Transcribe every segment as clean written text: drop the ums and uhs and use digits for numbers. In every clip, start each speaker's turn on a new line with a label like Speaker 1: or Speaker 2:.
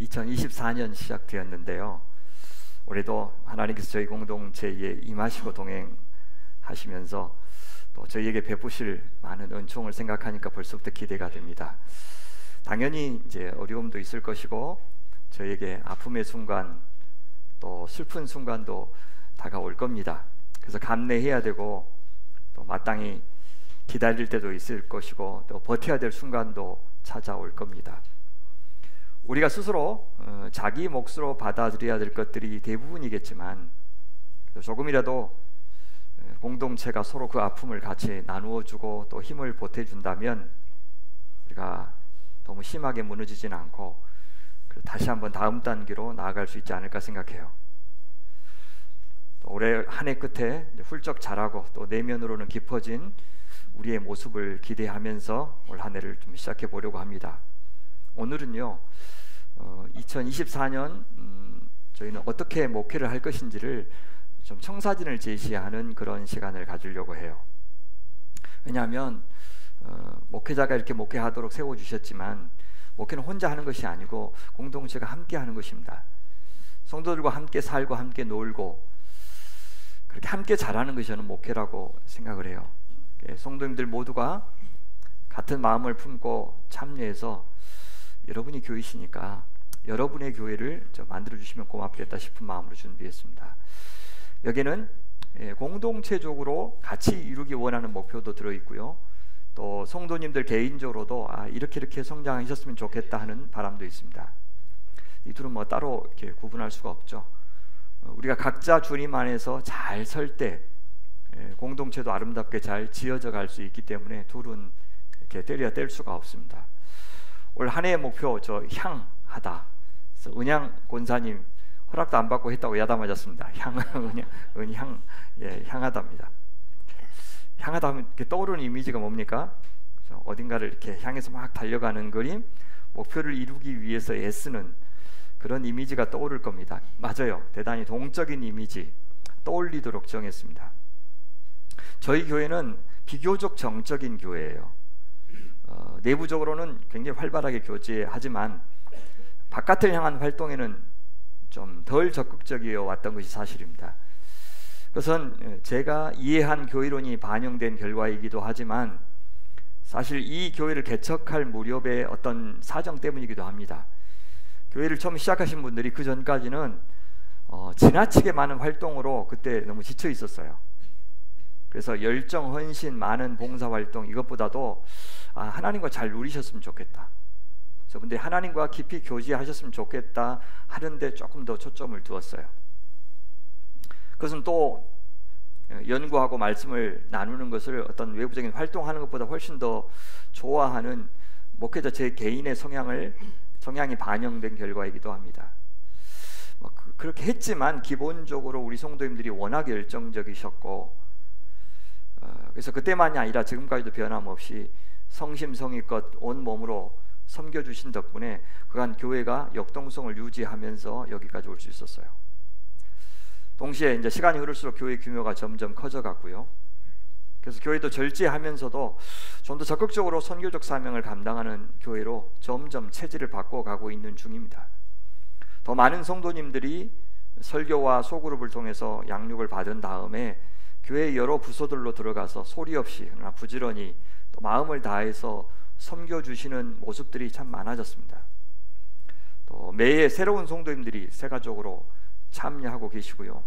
Speaker 1: 2024년 시작되었는데요. 올해도 하나님께서 저희 공동체에 임하시고 동행하시면서 또 저희에게 베푸실 많은 은총을 생각하니까 벌써부터 기대가 됩니다. 당연히 이제 어려움도 있을 것이고 저희에게 아픔의 순간 또 슬픈 순간도 다가올 겁니다. 그래서 감내해야 되고 또 마땅히 기다릴 때도 있을 것이고 또 버텨야 될 순간도 찾아올 겁니다. 우리가 스스로 자기 몫으로 받아들여야 될 것들이 대부분이겠지만 조금이라도 공동체가 서로 그 아픔을 같이 나누어주고 또 힘을 보태준다면 우리가 너무 심하게 무너지진 않고 다시 한번 다음 단계로 나아갈 수 있지 않을까 생각해요. 또 올해 한 해 끝에 훌쩍 자라고 또 내면으로는 깊어진 우리의 모습을 기대하면서 올 한 해를 좀 시작해 보려고 합니다. 오늘은요 2024년 저희는 어떻게 목회를 할 것인지를 좀 청사진을 제시하는 그런 시간을 가지려고 해요. 왜냐하면 목회자가 이렇게 목회하도록 세워주셨지만 목회는 혼자 하는 것이 아니고 공동체가 함께 하는 것입니다. 성도들과 함께 살고 함께 놀고 그렇게 함께 자라는 것이 저는 목회라고 생각을 해요. 성도님들 모두가 같은 마음을 품고 참여해서 여러분이 교회시니까 여러분의 교회를 만들어주시면 고맙겠다 싶은 마음으로 준비했습니다. 여기는 공동체적으로 같이 이루기 원하는 목표도 들어있고요. 또 성도님들 개인적으로도 이렇게 성장하셨으면 좋겠다 하는 바람도 있습니다. 이 둘은 뭐 따로 이렇게 구분할 수가 없죠. 우리가 각자 주님 안에서 잘 설 때 공동체도 아름답게 잘 지어져 갈 수 있기 때문에 둘은 이렇게 때려야 뗄 수가 없습니다. 올 한 해의 목표 향하다. 그래서 은양 권사님 허락도 안 받고 했다고 야단 맞았습니다. 향하다입니다. 향하다 하면 이렇게 떠오르는 이미지가 뭡니까? 그렇죠? 어딘가를 이렇게 향해서 막 달려가는 그림, 목표를 이루기 위해서 애쓰는 그런 이미지가 떠오를 겁니다. 맞아요. 대단히 동적인 이미지 떠올리도록 정했습니다. 저희 교회는 비교적 정적인 교회예요. 내부적으로는 굉장히 활발하게 교제하지만 바깥을 향한 활동에는 좀 덜 적극적이어 왔던 것이 사실입니다. 그것은 제가 이해한 교회론이 반영된 결과이기도 하지만 사실 이 교회를 개척할 무렵의 어떤 사정 때문이기도 합니다. 교회를 처음 시작하신 분들이 그 전까지는 지나치게 많은 활동으로 그때 너무 지쳐 있었어요. 그래서 열정, 헌신, 많은 봉사활동 이것보다도 하나님과 잘 누리셨으면 좋겠다. 저분들이 하나님과 깊이 교제하셨으면 좋겠다 하는데 조금 더 초점을 두었어요. 그것은 또 연구하고 말씀을 나누는 것을 어떤 외부적인 활동하는 것보다 훨씬 더 좋아하는 목회자 제 개인의 성향이 반영된 결과이기도 합니다. 그렇게 했지만 기본적으로 우리 성도님들이 워낙 열정적이셨고 그래서 그때만이 아니라 지금까지도 변함없이 성심성의껏 온 몸으로 섬겨주신 덕분에 그간 교회가 역동성을 유지하면서 여기까지 올 수 있었어요. 동시에 이제 시간이 흐를수록 교회 규모가 점점 커져갔고요. 그래서 교회도 절제하면서도 좀 더 적극적으로 선교적 사명을 감당하는 교회로 점점 체질을 바꿔가고 있는 중입니다. 더 많은 성도님들이 설교와 소그룹을 통해서 양육을 받은 다음에 교회 여러 부서들로 들어가서 소리 없이 그러나 부지런히 또 마음을 다해서 섬겨주시는 모습들이 참 많아졌습니다. 또 매해 새로운 성도님들이 세가족으로 참여하고 계시고요.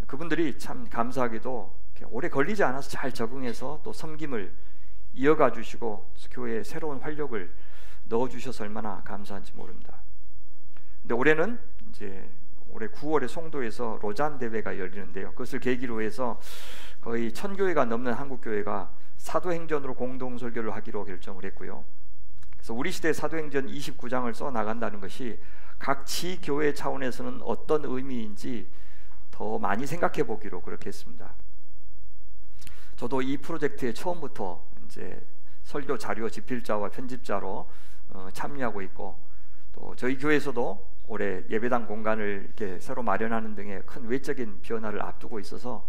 Speaker 1: 그분들이 참 감사하게도 오래 걸리지 않아서 잘 적응해서 또 섬김을 이어가 주시고 교회에 새로운 활력을 넣어주셔서 얼마나 감사한지 모릅니다. 근데 올해는 이제 올해 9월에 송도에서 로잔 대회가 열리는데요. 그것을 계기로 해서 거의 1000교회가 넘는 한국교회가 사도행전으로 공동설교를 하기로 결정을 했고요. 그래서 우리 시대 사도행전 29장을 써 나간다는 것이 각 지교회 차원에서는 어떤 의미인지 더 많이 생각해 보기로 그렇게 했습니다. 저도 이 프로젝트에 처음부터 이제 설교 자료 집필자와 편집자로 참여하고 있고 또 저희 교회에서도 올해 예배당 공간을 이렇게 새로 마련하는 등의 큰 외적인 변화를 앞두고 있어서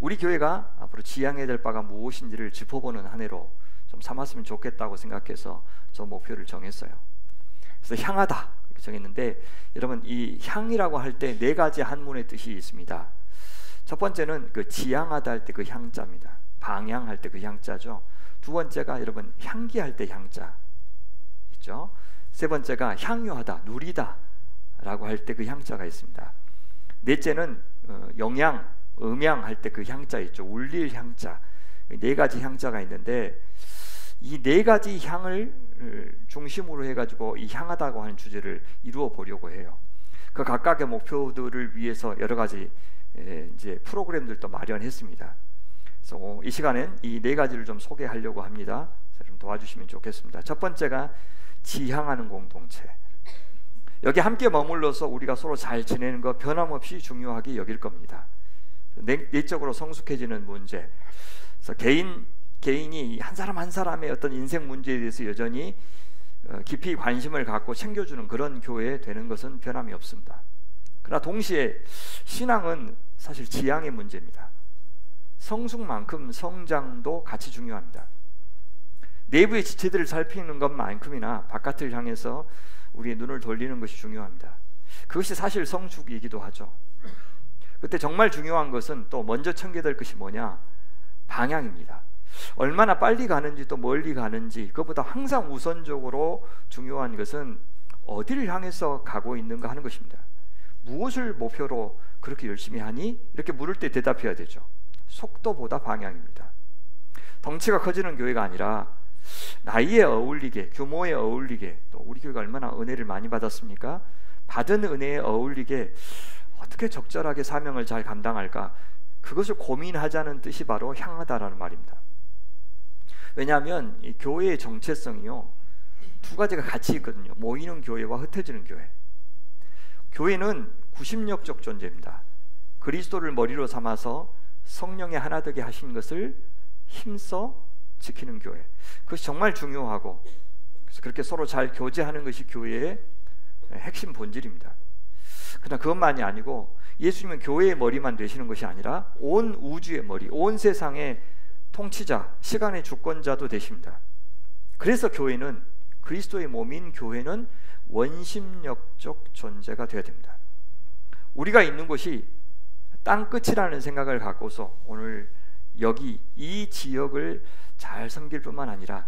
Speaker 1: 우리 교회가 앞으로 지향해야 될 바가 무엇인지를 짚어보는 한 해로 좀 삼았으면 좋겠다고 생각해서 저 목표를 정했어요. 그래서 향하다, 정했는데, 여러분 이 향이라고 할 때 네 가지 한문의 뜻이 있습니다. 첫 번째는 그 지향하다 할 때 그 향자입니다. 방향할 때 그 향자죠. 두 번째가 여러분 향기할 때 향자 있죠. 세 번째가 향유하다, 누리다 라고 할 때 그 향자가 있습니다. 넷째는 영양, 음양할 때 그 향자 있죠. 울릴 향자. 네 가지 향자가 있는데, 이 네 가지 향을 중심으로 해가지고 이 향하다고 하는 주제를 이루어 보려고 해요. 그 각각의 목표들을 위해서 여러 가지 이제 프로그램들도 마련했습니다. 그래서 이 시간엔 이 네 가지를 좀 소개하려고 합니다. 좀 도와주시면 좋겠습니다. 첫 번째가 지향하는 공동체. 여기 함께 머물러서 우리가 서로 잘 지내는 거 변함없이 중요하게 여길 겁니다. 내적으로 성숙해지는 문제. 그래서 개인이 한 사람 한 사람의 어떤 인생 문제에 대해서 여전히 깊이 관심을 갖고 챙겨주는 그런 교회 되는 것은 변함이 없습니다. 그러나 동시에 신앙은 사실 지향의 문제입니다. 성숙만큼 성장도 같이 중요합니다. 내부의 지체들을 살피는 것만큼이나 바깥을 향해서 우리의 눈을 돌리는 것이 중요합니다. 그것이 사실 성숙이기도 하죠. 그때 정말 중요한 것은 또 먼저 챙겨야 될 것이 뭐냐? 방향입니다. 얼마나 빨리 가는지 또 멀리 가는지, 그것보다 항상 우선적으로 중요한 것은 어디를 향해서 가고 있는가 하는 것입니다. 무엇을 목표로 그렇게 열심히 하니? 이렇게 물을 때 대답해야 되죠. 속도보다 방향입니다. 덩치가 커지는 교회가 아니라 나이에 어울리게, 규모에 어울리게, 또 우리 교회가 얼마나 은혜를 많이 받았습니까? 받은 은혜에 어울리게 어떻게 적절하게 사명을 잘 감당할까, 그것을 고민하자는 뜻이 바로 향하다라는 말입니다. 왜냐하면 이 교회의 정체성이요, 두 가지가 같이 있거든요. 모이는 교회와 흩어지는 교회. 교회는 구심력적 존재입니다. 그리스도를 머리로 삼아서 성령의 하나 되게 하신 것을 힘써 지키는 교회. 그것이 정말 중요하고, 그래서 그렇게 서로 잘 교제하는 것이 교회의 핵심 본질입니다. 그러나 그것만이 아니고 예수님은 교회의 머리만 되시는 것이 아니라 온 우주의 머리, 온 세상의 통치자, 시간의 주권자도 되십니다. 그래서 교회는, 그리스도의 몸인 교회는 원심력적 존재가 되어야 됩니다. 우리가 있는 곳이 땅끝이라는 생각을 갖고서 오늘 여기 이 지역을 잘 섬길 뿐만 아니라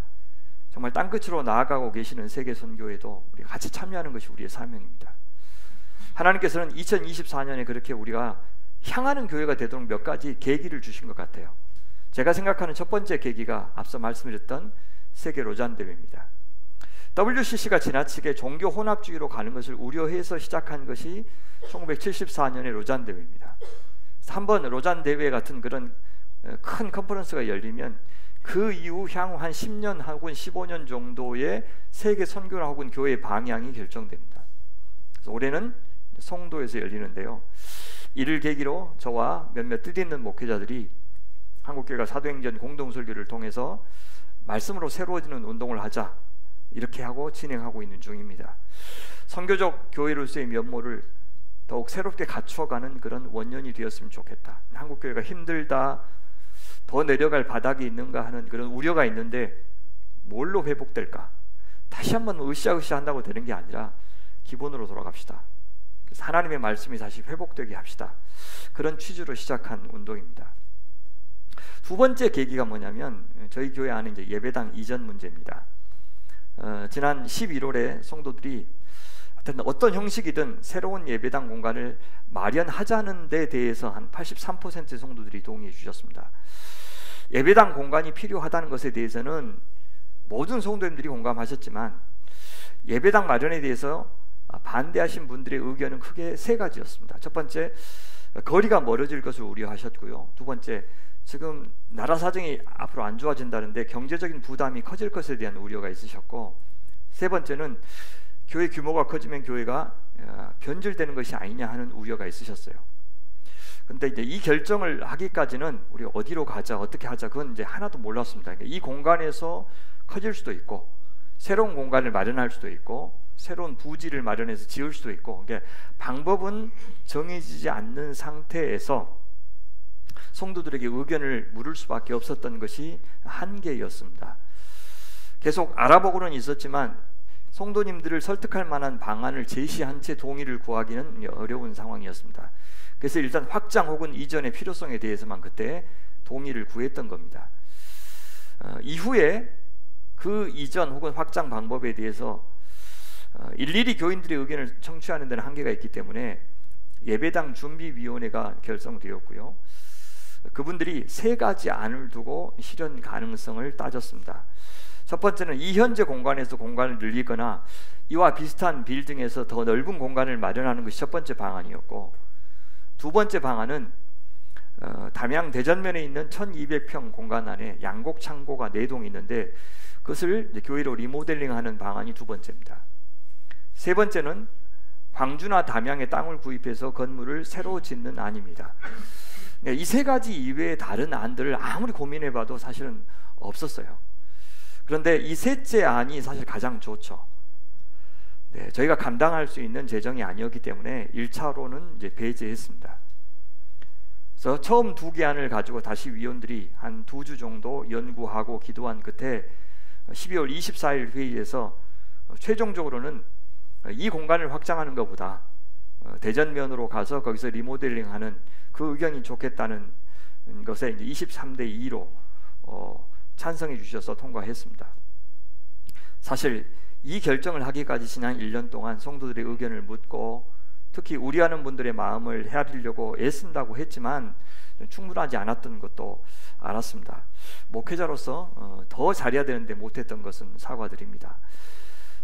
Speaker 1: 정말 땅끝으로 나아가고 계시는 세계 선교에도 우리 같이 참여하는 것이 우리의 사명입니다. 하나님께서는 2024년에 그렇게 우리가 향하는 교회가 되도록 몇 가지 계기를 주신 것 같아요. 제가 생각하는 첫 번째 계기가 앞서 말씀드렸던 세계 로잔 대회입니다. WCC가 지나치게 종교 혼합주의로 가는 것을 우려해서 시작한 것이 1974년의 로잔 대회입니다. 한번 로잔 대회 같은 그런 큰 컨퍼런스가 열리면 그 이후 향후 한 10년 혹은 15년 정도의 세계 선교나 혹은 교회의 방향이 결정됩니다. 그래서 올해는 송도에서 열리는데요, 이를 계기로 저와 몇몇 뜻있는 목회자들이 한국교회가 사도행전 공동설교를 통해서 말씀으로 새로워지는 운동을 하자, 이렇게 하고 진행하고 있는 중입니다. 선교적 교회로서의 면모를 더욱 새롭게 갖춰가는 그런 원년이 되었으면 좋겠다. 한국교회가 힘들다, 더 내려갈 바닥이 있는가 하는 그런 우려가 있는데 뭘로 회복될까? 다시 한번 으쌰으쌰 한다고 되는 게 아니라 기본으로 돌아갑시다. 그래서 하나님의 말씀이 다시 회복되게 합시다. 그런 취지로 시작한 운동입니다. 두 번째 계기가 뭐냐면 저희 교회 안에 이제 예배당 이전 문제입니다. 지난 11월에 성도들이 어떤 형식이든 새로운 예배당 공간을 마련하자는 데 대해서 한 83%의 성도들이 동의해 주셨습니다. 예배당 공간이 필요하다는 것에 대해서는 모든 성도님들이 공감하셨지만, 예배당 마련에 대해서 반대하신 분들의 의견은 크게 세 가지였습니다. 첫 번째, 거리가 멀어질 것을 우려하셨고요. 두 번째, 지금 나라 사정이 앞으로 안 좋아진다는데 경제적인 부담이 커질 것에 대한 우려가 있으셨고, 세 번째는 교회 규모가 커지면 교회가 변질되는 것이 아니냐 하는 우려가 있으셨어요. 근데 이제 이 결정을 하기까지는 우리 어디로 가자, 어떻게 하자, 그건 이제 하나도 몰랐습니다. 그러니까 이 공간에서 커질 수도 있고, 새로운 공간을 마련할 수도 있고, 새로운 부지를 마련해서 지을 수도 있고, 그러니까 방법은 정해지지 않는 상태에서 성도들에게 의견을 물을 수밖에 없었던 것이 한계였습니다. 계속 알아보고는 있었지만 성도님들을 설득할 만한 방안을 제시한 채 동의를 구하기는 어려운 상황이었습니다. 그래서 일단 확장 혹은 이전의 필요성에 대해서만 그때 동의를 구했던 겁니다. 이후에 그 이전 혹은 확장 방법에 대해서 일일이 교인들의 의견을 청취하는 데는 한계가 있기 때문에 예배당 준비위원회가 결성되었고요. 그분들이 세 가지 안을 두고 실현 가능성을 따졌습니다. 첫 번째는 이 현재 공간에서 공간을 늘리거나 이와 비슷한 빌딩에서 더 넓은 공간을 마련하는 것이 첫 번째 방안이었고, 두 번째 방안은 담양 대전면에 있는 1200평 공간 안에 양곡 창고가 4동 있는데 그것을 교회로 리모델링하는 방안이 두 번째입니다. 세 번째는 광주나 담양에 땅을 구입해서 건물을 새로 짓는 안입니다. 이 세 가지 이외의 다른 안들을 아무리 고민해봐도 사실은 없었어요. 그런데 이 셋째 안이 사실 가장 좋죠. 저희가 감당할 수 있는 재정이 아니었기 때문에 1차로는 이제 배제했습니다. 그래서 처음 두 개 안을 가지고 다시 위원들이 한 2주 정도 연구하고 기도한 끝에 12월 24일 회의에서 최종적으로는 이 공간을 확장하는 것보다 대전면으로 가서 거기서 리모델링하는 그 의견이 좋겠다는 것에 이제 23대 2로 찬성해 주셔서 통과했습니다. 사실 이 결정을 하기까지 지난 1년 동안 성도들의 의견을 묻고 특히 우려하는 분들의 마음을 헤아리려고 애쓴다고 했지만 충분하지 않았던 것도 알았습니다. 목회자로서 더 잘해야 되는데 못했던 것은 사과드립니다.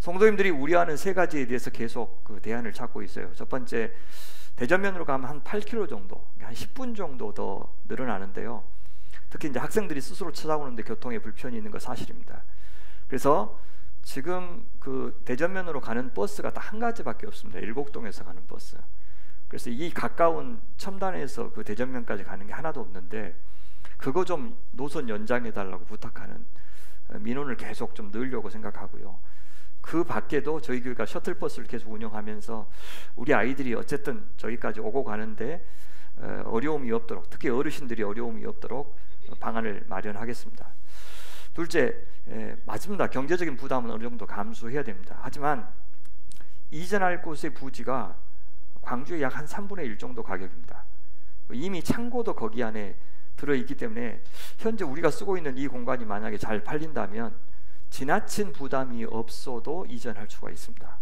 Speaker 1: 성도님들이 우려하는 세 가지에 대해서 계속 그 대안을 찾고 있어요. 첫 번째, 대전면으로 가면 한 8km 정도, 한 10분 정도 더 늘어나는데요. 특히 이제 학생들이 스스로 찾아오는데 교통에 불편이 있는 거 사실입니다. 그래서 지금 그 대전면으로 가는 버스가 딱 한 가지밖에 없습니다. 일곡동에서 가는 버스. 그래서 이 가까운 첨단에서 그 대전면까지 가는 게 하나도 없는데 그거 좀 노선 연장해 달라고 부탁하는 민원을 계속 좀 넣으려고 생각하고요. 그 밖에도 저희 교회가 셔틀버스를 계속 운영하면서 우리 아이들이 어쨌든 저기까지 오고 가는데 어려움이 없도록, 특히 어르신들이 어려움이 없도록 방안을 마련하겠습니다. 둘째, 맞습니다. 경제적인 부담은 어느 정도 감수해야 됩니다. 하지만 이전할 곳의 부지가 광주의 약 한 3분의 1 정도 가격입니다. 이미 창고도 거기 안에 들어있기 때문에 현재 우리가 쓰고 있는 이 공간이 만약에 잘 팔린다면 지나친 부담이 없어도 이전할 수가 있습니다.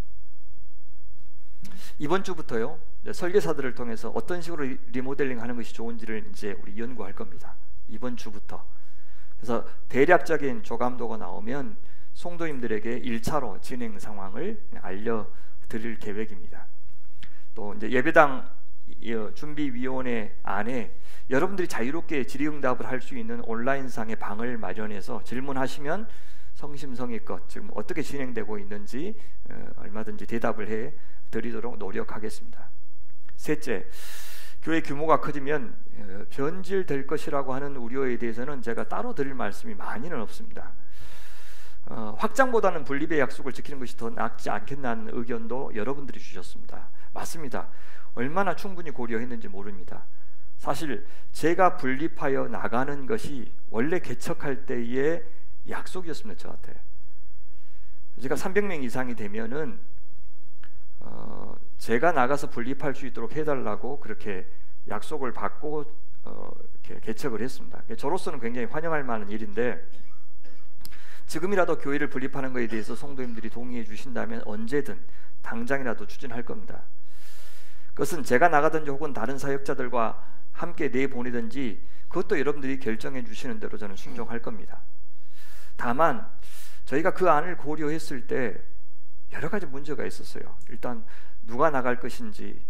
Speaker 1: 이번 주부터요, 설계사들을 통해서 어떤 식으로 리모델링 하는 것이 좋은지를 이제 우리 연구할 겁니다. 이번 주부터. 그래서 대략적인 조감도가 나오면 성도님들에게 1차로 진행 상황을 알려드릴 계획입니다. 또 이제 예배당 준비위원회 안에 여러분들이 자유롭게 질의응답을 할 수 있는 온라인상의 방을 마련해서 질문하시면 성심성의껏 지금 어떻게 진행되고 있는지 얼마든지 대답을 해 드리도록 노력하겠습니다. 셋째, 교회 규모가 커지면 변질될 것이라고 하는 우려에 대해서는 제가 따로 드릴 말씀이 많이는 없습니다. 확장보다는 분립의 약속을 지키는 것이 더 낫지 않겠나는 의견도 여러분들이 주셨습니다. 맞습니다. 얼마나 충분히 고려했는지 모릅니다. 사실 제가 분립하여 나가는 것이 원래 개척할 때의 약속이었습니다. 저한테. 제가 300명 이상이 되면은 제가 나가서 분립할 수 있도록 해달라고 그렇게 약속을 받고 이렇게 개척을 했습니다. 저로서는 굉장히 환영할 만한 일인데 지금이라도 교회를 분립하는 것에 대해서 성도님들이 동의해 주신다면 언제든 당장이라도 추진할 겁니다. 그것은 제가 나가든지 혹은 다른 사역자들과 함께 내보내든지 그것도 여러분들이 결정해 주시는 대로 저는 순종할 겁니다. 다만 저희가 그 안을 고려했을 때 여러 가지 문제가 있었어요. 일단 누가 나갈 것인지,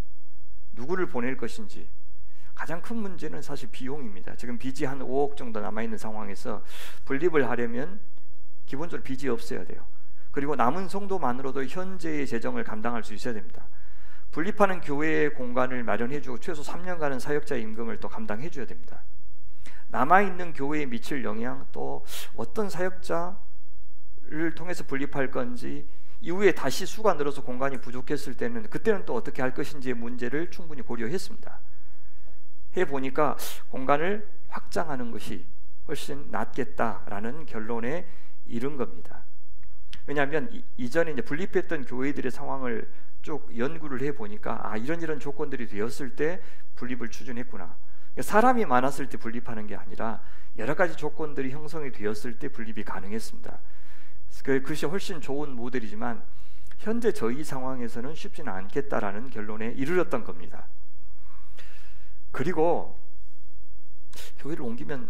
Speaker 1: 누구를 보낼 것인지. 가장 큰 문제는 사실 비용입니다. 지금 빚이 한 5억 정도 남아있는 상황에서 분립을 하려면 기본적으로 빚이 없어야 돼요. 그리고 남은 성도만으로도 현재의 재정을 감당할 수 있어야 됩니다. 분립하는 교회의 공간을 마련해주고 최소 3년간은 사역자 임금을 또 감당해줘야 됩니다. 남아있는 교회에 미칠 영향, 또 어떤 사역자를 통해서 분립할 건지, 이후에 다시 수가 늘어서 공간이 부족했을 때는 그때는 또 어떻게 할 것인지의 문제를 충분히 고려했습니다. 해보니까 공간을 확장하는 것이 훨씬 낫겠다라는 결론에 이른 겁니다. 왜냐하면 이전에 이제 분립했던 교회들의 상황을 쭉 연구를 해 보니까 이런 조건들이 되었을 때 분립을 추진했구나. 사람이 많았을 때 분립하는 게 아니라 여러 가지 조건들이 형성이 되었을 때 분립이 가능했습니다. 그것이 훨씬 좋은 모델이지만 현재 저희 상황에서는 쉽지는 않겠다라는 결론에 이르렀던 겁니다. 그리고 교회를 옮기면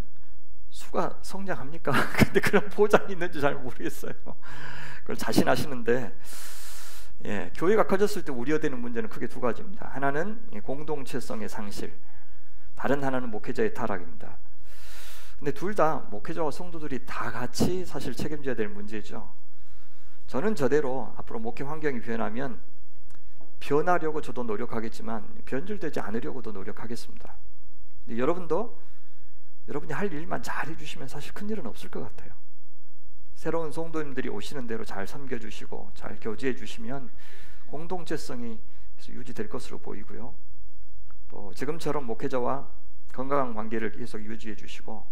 Speaker 1: 수가 성장합니까? 근데 그런 보장이 있는지 잘 모르겠어요. 그걸 자신하시는데, 교회가 커졌을 때 우려되는 문제는 크게 두 가지입니다. 하나는 공동체성의 상실, 다른 하나는 목회자의 타락입니다. 근데 둘 다 목회자와 성도들이 다 같이 사실 책임져야 될 문제죠. 저는 저대로 앞으로 목회 환경이 변하면 변하려고 저도 노력하겠지만 변질되지 않으려고도 노력하겠습니다. 근데 여러분이 할 일만 잘 해주시면 사실 큰일은 없을 것 같아요. 새로운 성도님들이 오시는 대로 잘 섬겨주시고 잘 교제해 주시면 공동체성이 유지될 것으로 보이고요. 또 지금처럼 목회자와 건강한 관계를 계속 유지해 주시고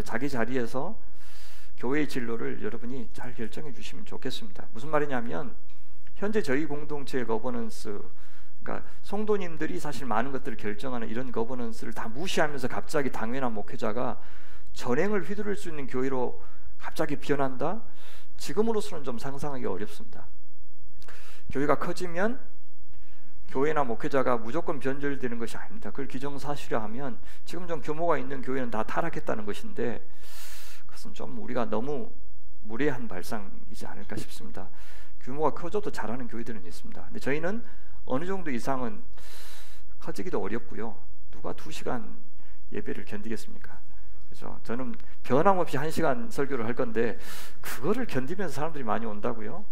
Speaker 1: 자기 자리에서 교회의 진로를 여러분이 잘 결정해 주시면 좋겠습니다. 무슨 말이냐면 현재 저희 공동체의 거버넌스, 그러니까 성도님들이 사실 많은 것들을 결정하는 이런 거버넌스를 다 무시하면서 갑자기 당회나 목회자가 전횡을 휘두를 수 있는 교회로 갑자기 변한다? 지금으로서는 좀 상상하기 어렵습니다. 교회가 커지면 교회나 목회자가 무조건 변절되는 것이 아닙니다. 그걸 기정사실화하면 지금 좀 규모가 있는 교회는 다 타락했다는 것인데 그것은 좀 우리가 너무 무례한 발상이지 않을까 싶습니다. 규모가 커져도 잘하는 교회들은 있습니다. 근데 저희는 어느 정도 이상은 커지기도 어렵고요. 누가 2시간 예배를 견디겠습니까? 그래서 저는 변함없이 1시간 설교를 할 건데 그거를 견디면서 사람들이 많이 온다고요?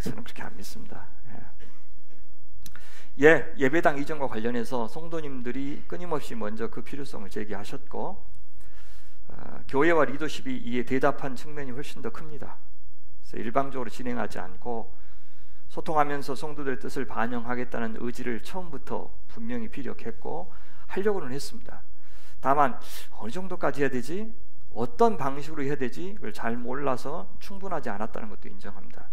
Speaker 1: 저는 그렇게 안 믿습니다. 예배당 이전과 관련해서 성도님들이 끊임없이 먼저 그 필요성을 제기하셨고 교회와 리더십이 이에 대답한 측면이 훨씬 더 큽니다. 그래서 일방적으로 진행하지 않고 소통하면서 성도들의 뜻을 반영하겠다는 의지를 처음부터 분명히 피력했고 하려고는 했습니다. 다만 어느 정도까지 해야 되지? 어떤 방식으로 해야 되지? 그걸 잘 몰라서 충분하지 않았다는 것도 인정합니다.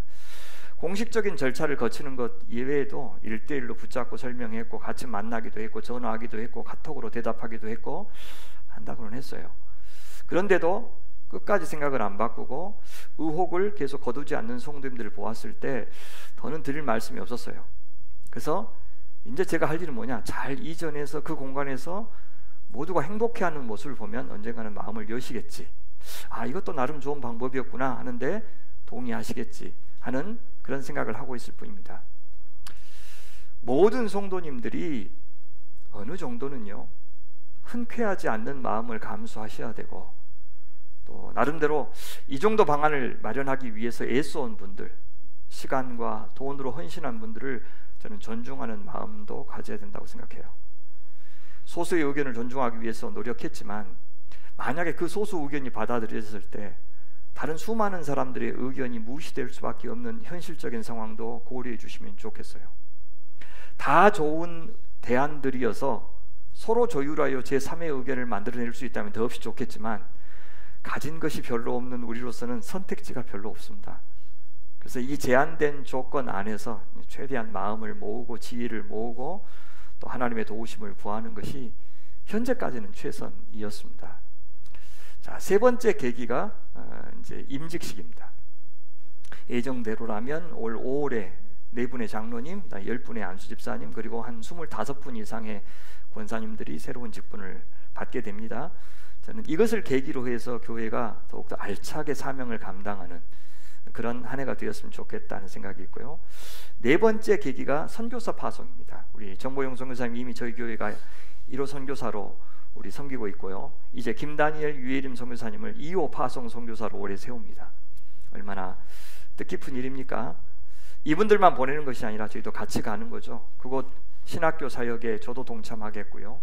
Speaker 1: 공식적인 절차를 거치는 것 이외에도 1대1로 붙잡고 설명했고 같이 만나기도 했고 전화하기도 했고 카톡으로 대답하기도 했고 한다고는 했어요. 그런데도 끝까지 생각을 안 바꾸고 의혹을 계속 거두지 않는 성도님들을 보았을 때 더는 드릴 말씀이 없었어요. 그래서 이제 제가 할 일은 뭐냐? 잘 이전해서 그 공간에서 모두가 행복해하는 모습을 보면 언젠가는 마음을 여시겠지. 이것도 나름 좋은 방법이었구나 하는데 동의하시겠지 하는 그런 생각을 하고 있을 뿐입니다. 모든 성도님들이 어느 정도는요 흔쾌하지 않는 마음을 감수하셔야 되고 또 나름대로 이 정도 방안을 마련하기 위해서 애써온 분들, 시간과 돈으로 헌신한 분들을 저는 존중하는 마음도 가져야 된다고 생각해요. 소수의 의견을 존중하기 위해서 노력했지만 만약에 그 소수 의견이 받아들여졌을 때 다른 수많은 사람들의 의견이 무시될 수밖에 없는 현실적인 상황도 고려해 주시면 좋겠어요. 다 좋은 대안들이어서 서로 조율하여 제3의 의견을 만들어낼 수 있다면 더없이 좋겠지만 가진 것이 별로 없는 우리로서는 선택지가 별로 없습니다. 그래서 이 제한된 조건 안에서 최대한 마음을 모으고 지혜를 모으고 또 하나님의 도우심을 구하는 것이 현재까지는 최선이었습니다. 자, 세 번째 계기가 이제 임직식입니다. 예정대로라면 올 5월에 4분의 장로님, 10분의 안수집사님 그리고 한 25분 이상의 권사님들이 새로운 직분을 받게 됩니다. 저는 이것을 계기로 해서 교회가 더욱더 알차게 사명을 감당하는 그런 한 해가 되었으면 좋겠다는 생각이 있고요. 네 번째 계기가 선교사 파송입니다. 우리 정보용 선교사님 이미 저희 교회가 1호 선교사로 우리 섬기고 있고요. 이제 김다니엘 유예림 선교사님을 2호 파송 선교사로 올해 세웁니다. 얼마나 뜻깊은 일입니까? 이분들만 보내는 것이 아니라 저희도 같이 가는 거죠. 그곳 신학교 사역에 저도 동참하겠고요.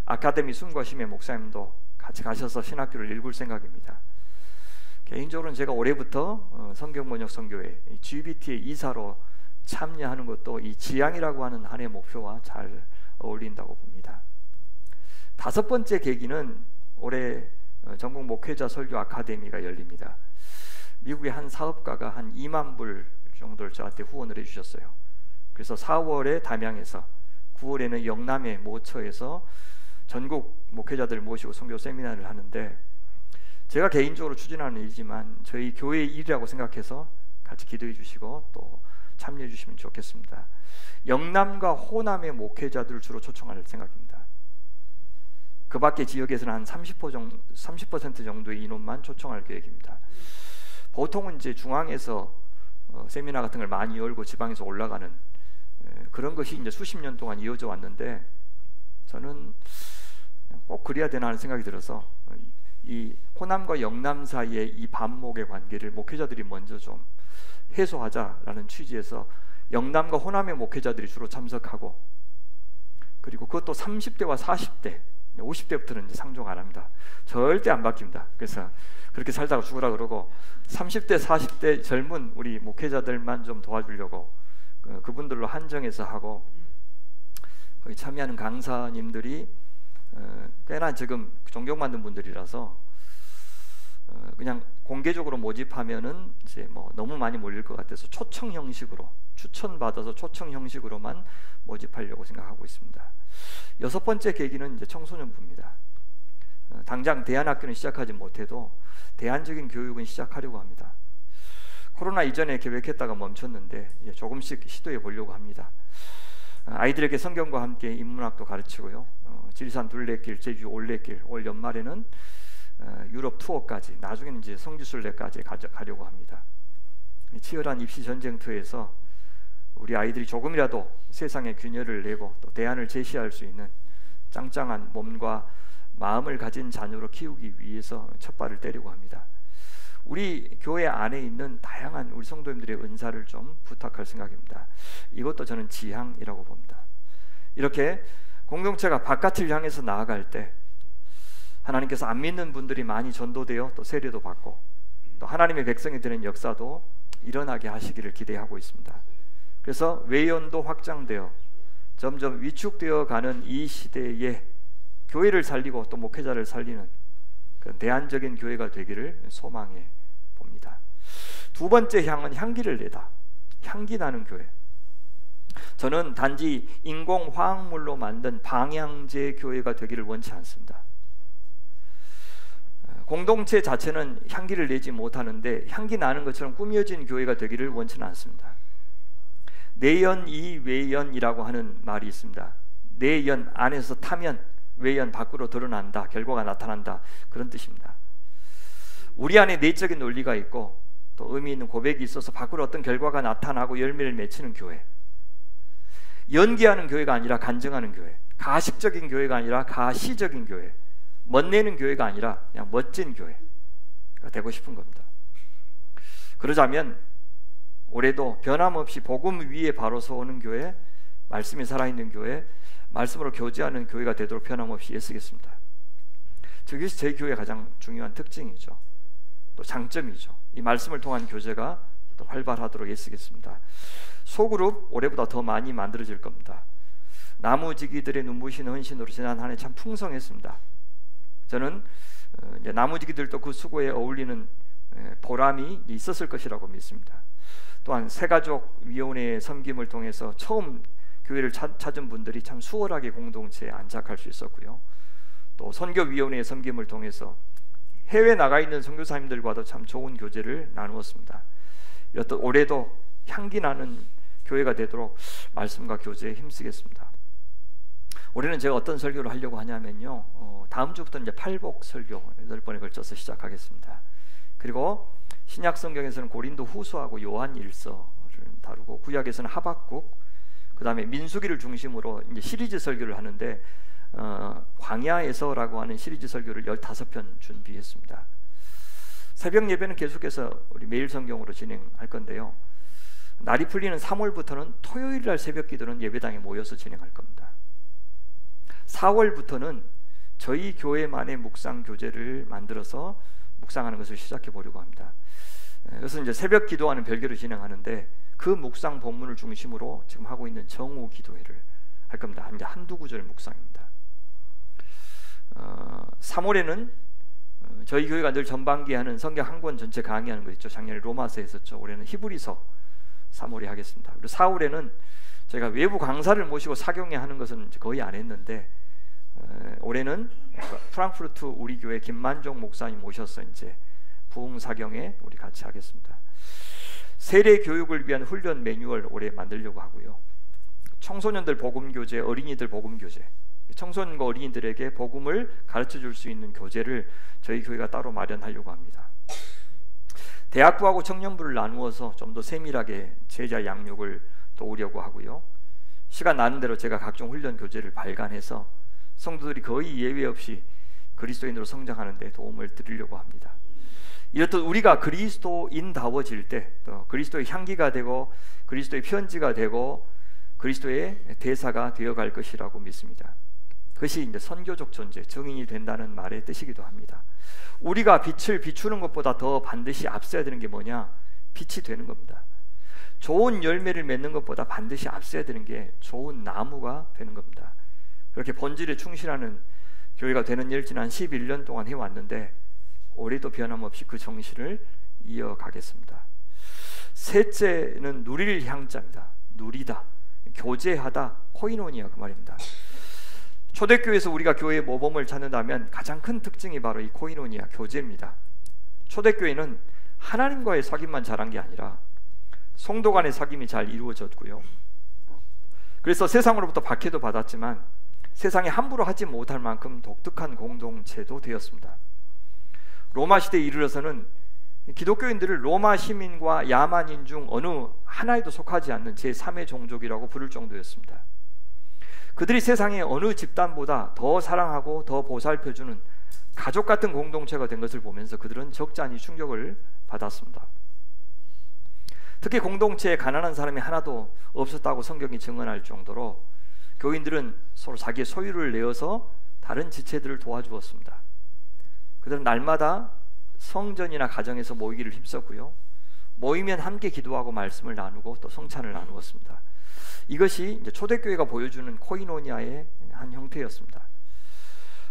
Speaker 1: 아카데미 순과심의 목사님도 같이 가셔서 신학교를 읽을 생각입니다. 개인적으로는 제가 올해부터 성경번역 선교회 GBT의 이사로 참여하는 것도 이 지향이라고 하는 한 해 목표와 잘 어울린다고 봅니다. 다섯 번째 계기는 올해 전국 목회자 설교 아카데미가 열립니다. 미국의 한 사업가가 한 2만 불 정도를 저한테 후원을 해주셨어요. 그래서 4월에 담양에서, 9월에는 영남의 모처에서 전국 목회자들 모시고 선교 세미나를 하는데, 제가 개인적으로 추진하는 일이지만 저희 교회의 일이라고 생각해서 같이 기도해 주시고 또 참여해 주시면 좋겠습니다. 영남과 호남의 목회자들을 주로 초청할 생각입니다. 그 밖에 지역에서는 한 30% 정도의 인원만 초청할 계획입니다. 보통은 이제 중앙에서 세미나 같은 걸 많이 열고 지방에서 올라가는 그런 것이 이제 수십 년 동안 이어져 왔는데, 저는 꼭 그래야 되나 하는 생각이 들어서 이 호남과 영남 사이의 이 반목의 관계를 목회자들이 먼저 좀 해소하자라는 취지에서 영남과 호남의 목회자들이 주로 참석하고, 그리고 그것도 30대와 40대, 50대부터는 이제 상종 안 합니다. 절대 안 바뀝니다. 그래서 그렇게 살다가 죽으라 그러고 30대, 40대 젊은 우리 목회자들만 좀 도와주려고 그분들로 한정해서 하고, 거기 참여하는 강사님들이 꽤나 지금 존경받는 분들이라서 그냥 공개적으로 모집하면은 이제 뭐 너무 많이 몰릴 것 같아서 초청 형식으로, 추천받아서 초청 형식으로만 모집하려고 생각하고 있습니다. 6번째 계기는 이제 청소년부입니다. 당장 대안학교는 시작하지 못해도 대안적인 교육은 시작하려고 합니다. 코로나 이전에 계획했다가 멈췄는데 조금씩 시도해 보려고 합니다. 아이들에게 성경과 함께 인문학도 가르치고요. 지리산 둘레길, 제주 올레길, 올 연말에는 유럽 투어까지, 나중에는 이제 성지순례까지 가려고 합니다. 치열한 입시 전쟁터에서 우리 아이들이 조금이라도 세상에 균열을 내고 또 대안을 제시할 수 있는 짱짱한 몸과 마음을 가진 자녀로 키우기 위해서 첫 발을 떼려고 합니다. 우리 교회 안에 있는 다양한 우리 성도님들의 은사를 좀 부탁할 생각입니다. 이것도 저는 지향이라고 봅니다. 이렇게 공동체가 바깥을 향해서 나아갈 때 하나님께서 안 믿는 분들이 많이 전도되어 또 세례도 받고 또 하나님의 백성이 되는 역사도 일어나게 하시기를 기대하고 있습니다. 그래서 외연도 확장되어 점점 위축되어 가는 이 시대에 교회를 살리고 또 목회자를 살리는 그런 대안적인 교회가 되기를 소망해 봅니다. 두 번째 향은 향기를 내다. 향기 나는 교회. 저는 단지 인공 화학물로 만든 방향제 교회가 되기를 원치 않습니다. 공동체 자체는 향기를 내지 못하는데 향기 나는 것처럼 꾸며진 교회가 되기를 원치는 않습니다. 내연 외연이라고 하는 말이 있습니다. 내연 안에서 타면 외연 밖으로 드러난다, 결과가 나타난다, 그런 뜻입니다. 우리 안에 내적인 논리가 있고 또 의미 있는 고백이 있어서 밖으로 어떤 결과가 나타나고 열매를 맺히는 교회, 연기하는 교회가 아니라 간증하는 교회, 가식적인 교회가 아니라 가시적인 교회, 멋내는 교회가 아니라 그냥 멋진 교회가 되고 싶은 겁니다. 그러자면 올해도 변함없이 복음 위에 바로 서오는 교회, 말씀이 살아있는 교회, 말씀으로 교제하는 교회가 되도록 변함없이 애쓰겠습니다. 저것이 저희 교회의 가장 중요한 특징이죠. 또 장점이죠. 이 말씀을 통한 교제가 또 활발하도록 애쓰겠습니다. 소그룹 올해보다 더 많이 만들어질 겁니다. 나무지기들의 눈부신 헌신으로 지난 한 해 참 풍성했습니다. 저는 이제 나무지기들도 그 수고에 어울리는 보람이 있었을 것이라고 믿습니다. 또한 새가족위원회의 섬김을 통해서 처음 교회를 찾은 분들이 참 수월하게 공동체에 안착할 수 있었고요. 또 선교위원회의 섬김을 통해서 해외 나가 있는 선교사님들과도 참 좋은 교제를 나누었습니다. 이렇듯 올해도 향기 나는 교회가 되도록 말씀과 교제에 힘쓰겠습니다. 올해는 제가 어떤 설교를 하려고 하냐면요, 다음 주부터 이제 팔복 설교 8번에 걸쳐서 시작하겠습니다. 그리고 신약 성경에서는 고린도 후서하고 요한 일서를 다루고, 구약에서는 하박국, 그 다음에 민수기를 중심으로 이제 시리즈 설교를 하는데 광야에서라고 하는 시리즈 설교를 15편 준비했습니다. 새벽 예배는 계속해서 우리 매일 성경으로 진행할 건데요. 날이 풀리는 3월부터는 토요일 날 새벽 기도는 예배당에 모여서 진행할 겁니다. 4월부터는 저희 교회만의 묵상 교제를 만들어서 묵상하는 것을 시작해 보려고 합니다. 그래서 이제 새벽 기도하는 별개로 진행하는데 그 묵상 본문을 중심으로 지금 하고 있는 정오 기도회를 할 겁니다. 이제 한두 구절 묵상입니다. 3월에는 저희 교회가 늘 전반기에 하는 성경 한 권 전체 강의하는 거 있죠. 작년에 로마서 했었죠. 올해는 히브리서 3월에 하겠습니다. 그리고 4월에는 저희가 외부 강사를 모시고 사경회 하는 것은 거의 안 했는데 올해는 프랑크푸르트 우리 교회 김만종 목사님 모셔서 이제 부흥 사경회 우리 같이 하겠습니다. 세례 교육을 위한 훈련 매뉴얼 올해 만들려고 하고요. 청소년들 복음 교재, 어린이들 복음 교재, 청소년과 어린이들에게 복음을 가르쳐 줄 수 있는 교재를 저희 교회가 따로 마련하려고 합니다. 대학부하고 청년부를 나누어서 좀 더 세밀하게 제자 양육을 도우려고 하고요. 시간 나는 대로 제가 각종 훈련 교재를 발간해서 성도들이 거의 예외 없이 그리스도인으로 성장하는 데 도움을 드리려고 합니다. 이렇듯 우리가 그리스도인다워질 때 또 그리스도의 향기가 되고 그리스도의 편지가 되고 그리스도의 대사가 되어갈 것이라고 믿습니다. 그것이 이제 선교적 존재, 증인이 된다는 말의 뜻이기도 합니다. 우리가 빛을 비추는 것보다 더 반드시 앞서야 되는 게 뭐냐? 빛이 되는 겁니다. 좋은 열매를 맺는 것보다 반드시 앞서야 되는 게 좋은 나무가 되는 겁니다. 그렇게 본질에 충실하는 교회가 되는 일 지난 11년 동안 해왔는데 올해도 변함없이 그 정신을 이어가겠습니다. 셋째는 누릴 향자입니다. 누리다, 교제하다, 코이노니아 그 말입니다. 초대교회에서 우리가 교회의 모범을 찾는다면 가장 큰 특징이 바로 이 코이노니아, 교제입니다. 초대교회는 하나님과의 사귐만 잘한 게 아니라 성도 간의 사귐이 잘 이루어졌고요. 그래서 세상으로부터 박해도 받았지만 세상에 함부로 하지 못할 만큼 독특한 공동체도 되었습니다. 로마 시대에 이르러서는 기독교인들을 로마 시민과 야만인 중 어느 하나에도 속하지 않는 제3의 종족이라고 부를 정도였습니다. 그들이 세상의 어느 집단보다 더 사랑하고 더 보살펴주는 가족 같은 공동체가 된 것을 보면서 그들은 적잖이 충격을 받았습니다. 특히 공동체에 가난한 사람이 하나도 없었다고 성경이 증언할 정도로 교인들은 서로 자기의 소유를 내어서 다른 지체들을 도와주었습니다. 그들은 날마다 성전이나 가정에서 모이기를 힘썼고요. 모이면 함께 기도하고 말씀을 나누고 또 성찬을 나누었습니다. 이것이 이제 초대교회가 보여주는 코이노니아의 한 형태였습니다.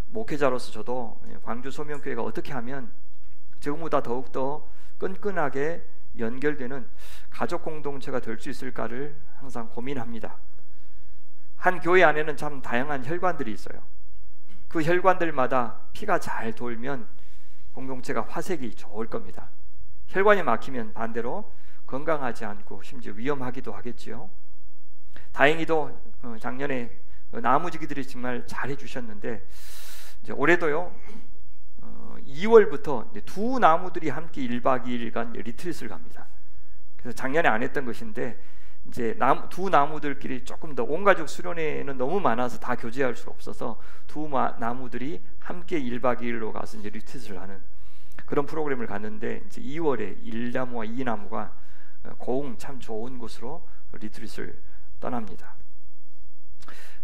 Speaker 1: 목회자로서 저도 광주 소명교회가 어떻게 하면 지금보다 더욱더 끈끈하게 연결되는 가족 공동체가 될 수 있을까를 항상 고민합니다. 한 교회 안에는 참 다양한 혈관들이 있어요. 그 혈관들마다 피가 잘 돌면 공동체가 화색이 좋을 겁니다. 혈관이 막히면 반대로 건강하지 않고 심지어 위험하기도 하겠지요. 다행히도 작년에 나무지기들이 정말 잘해 주셨는데 이제 올해도요 2월부터 두 나무들이 함께 1박 2일간 리트릿을 갑니다. 그래서 작년에 안 했던 것인데 이제 두 나무들끼리 조금 더 온 가족 수련회는 너무 많아서 다 교제할 수가 없어서 두 나무들이 함께 1박 2일로 가서 이제 리트릿을 하는 그런 프로그램을 갔는데 이제 2월에 1나무와 2나무가 고흥 참 좋은 곳으로 리트릿을 떠납니다.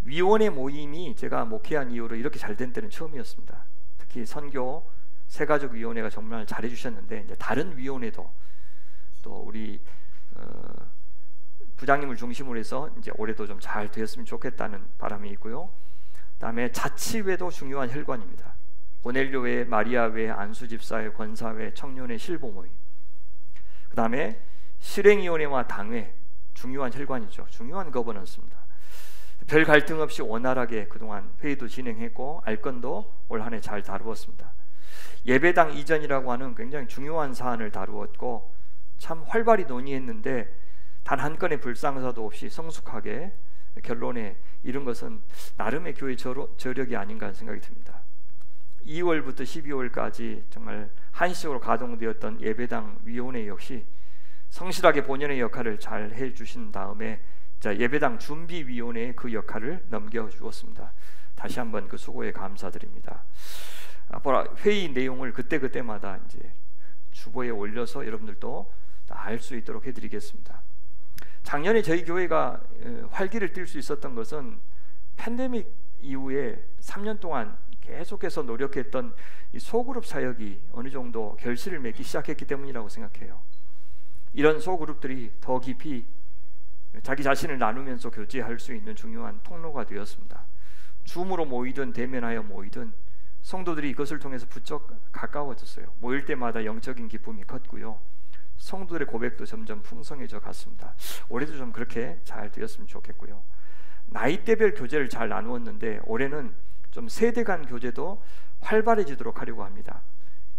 Speaker 1: 위원회 모임이 제가 목회한 이후로 이렇게 잘 된 때는 처음이었습니다. 특히 선교 새가족위원회가 정말 잘해 주셨는데 이제 다른 위원회도 또 우리 부장님을 중심으로 해서 이제 올해도 좀 잘 되었으면 좋겠다는 바람이 있고요. 그다음에 자치회도 중요한 혈관입니다. 고넬료회, 마리아회, 안수집사회, 권사회, 청년회, 실보모임. 그다음에 실행위원회와 당회 중요한 혈관이죠. 중요한 거버넌스입니다. 별 갈등 없이 원활하게 그동안 회의도 진행했고 알건도 올 한 해 잘 다루었습니다. 예배당 이전이라고 하는 굉장히 중요한 사안을 다루었고 참 활발히 논의했는데 단 한 건의 불상사도 없이 성숙하게 결론에 이른 것은 나름의 교회 저력이 아닌가 하는 생각이 듭니다. 2월부터 12월까지 정말 한시적으로 가동되었던 예배당 위원회 역시 성실하게 본연의 역할을 잘 해주신 다음에 예배당 준비위원회에 그 역할을 넘겨주었습니다. 다시 한번 그 수고에 감사드립니다. 앞으로 회의 내용을 그때마다 이제 주보에 올려서 여러분들도 알 수 있도록 해드리겠습니다. 작년에 저희 교회가 활기를 띨 수 있었던 것은 팬데믹 이후에 3년 동안 계속해서 노력했던 이 소그룹 사역이 어느 정도 결실을 맺기 시작했기 때문이라고 생각해요. 이런 소그룹들이 더 깊이 자기 자신을 나누면서 교제할 수 있는 중요한 통로가 되었습니다. 줌으로 모이든 대면하여 모이든 성도들이 이것을 통해서 부쩍 가까워졌어요. 모일 때마다 영적인 기쁨이 컸고요. 성도들의 고백도 점점 풍성해져 갔습니다. 올해도 좀 그렇게 잘 되었으면 좋겠고요. 나이대별 교제를 잘 나누었는데 올해는 좀 세대 간 교제도 활발해지도록 하려고 합니다.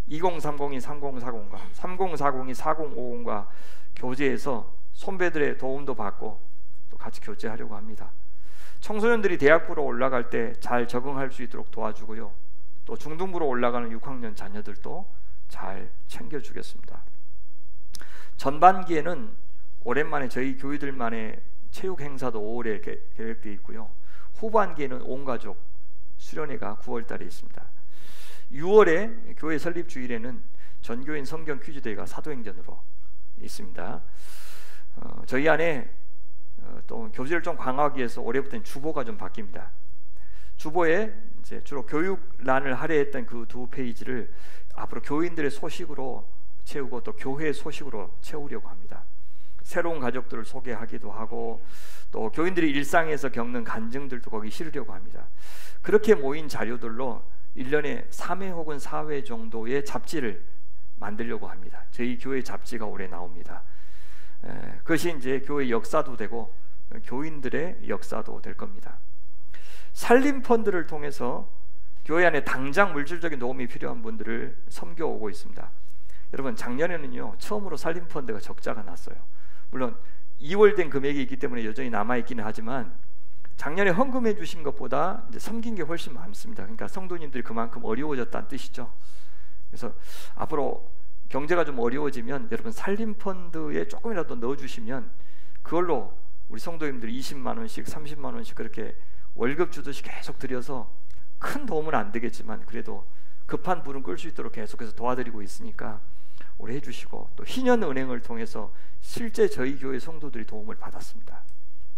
Speaker 1: 2030이 3040과 3040이 4050과 교제해서 선배들의 도움도 받고 또 같이 교제하려고 합니다. 청소년들이 대학부로 올라갈 때 잘 적응할 수 있도록 도와주고요. 또 중등부로 올라가는 6학년 자녀들도 잘 챙겨주겠습니다. 전반기에는 오랜만에 저희 교회들만의 체육 행사도 5월에 계획되어 있고요. 후반기에는 온가족 수련회가 9월 달에 있습니다. 6월에 교회 설립 주일에는 전교인 성경 퀴즈 대회가 사도행전으로 있습니다. 저희 안에 또 교제를 좀 강화하기 위해서 올해부터는 주보가 좀 바뀝니다. 주보에 이제 주로 교육란을 할애했던 그 두 페이지를 앞으로 교인들의 소식으로 채우고 또 교회의 소식으로 채우려고 합니다. 새로운 가족들을 소개하기도 하고 또 교인들이 일상에서 겪는 간증들도 거기 실으려고 합니다. 그렇게 모인 자료들로 1년에 3회 혹은 4회 정도의 잡지를 만들려고 합니다. 저희 교회 잡지가 올해 나옵니다. 그것이 이제 교회 역사도 되고 교인들의 역사도 될 겁니다. 살림펀드를 통해서 교회 안에 당장 물질적인 도움이 필요한 분들을 섬겨오고 있습니다. 여러분, 작년에는요 처음으로 살림펀드가 적자가 났어요. 물론 2월 된 금액이 있기 때문에 여전히 남아있기는 하지만 작년에 헌금해 주신 것보다 이제 섬긴 게 훨씬 많습니다. 그러니까 성도님들이 그만큼 어려워졌다는 뜻이죠. 그래서 앞으로 경제가 좀 어려워지면 여러분 살림펀드에 조금이라도 넣어주시면 그걸로 우리 성도님들이 20만 원씩 30만 원씩 그렇게 월급 주듯이 계속 드려서 큰 도움은 안 되겠지만 그래도 급한 불은 끌 수 있도록 계속해서 도와드리고 있으니까 올해 해주시고, 또 희년은행을 통해서 실제 저희 교회 성도들이 도움을 받았습니다.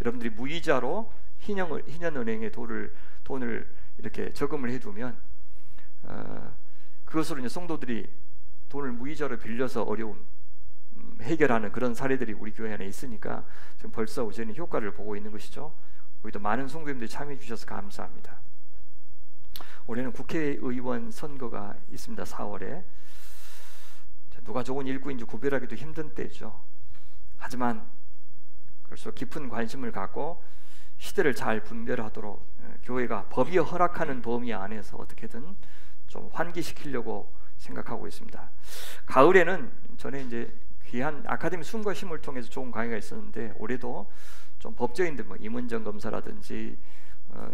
Speaker 1: 여러분들이 무이자로 희년은행에 돈을 이렇게 저금을 해두면 그것으로 이제 성도들이 돈을 무이자로 빌려서 어려움 해결하는 그런 사례들이 우리 교회 안에 있으니까 지금 벌써 우선히 효과를 보고 있는 것이죠. 우리도 많은 성도님들이 참여해 주셔서 감사합니다. 올해는 국회의원 선거가 있습니다. 4월에 누가 좋은 일꾼인지 구별하기도 힘든 때죠. 하지만 그래서 깊은 관심을 갖고 시대를 잘 분별하도록 교회가 법이 허락하는 범위 안에서 어떻게든 좀 환기시키려고 생각하고 있습니다. 가을에는 전에 이제 귀한 아카데미 숨과 쉼을 통해서 좋은 강의가 있었는데 올해도 좀 법조인들 뭐 임은정 검사라든지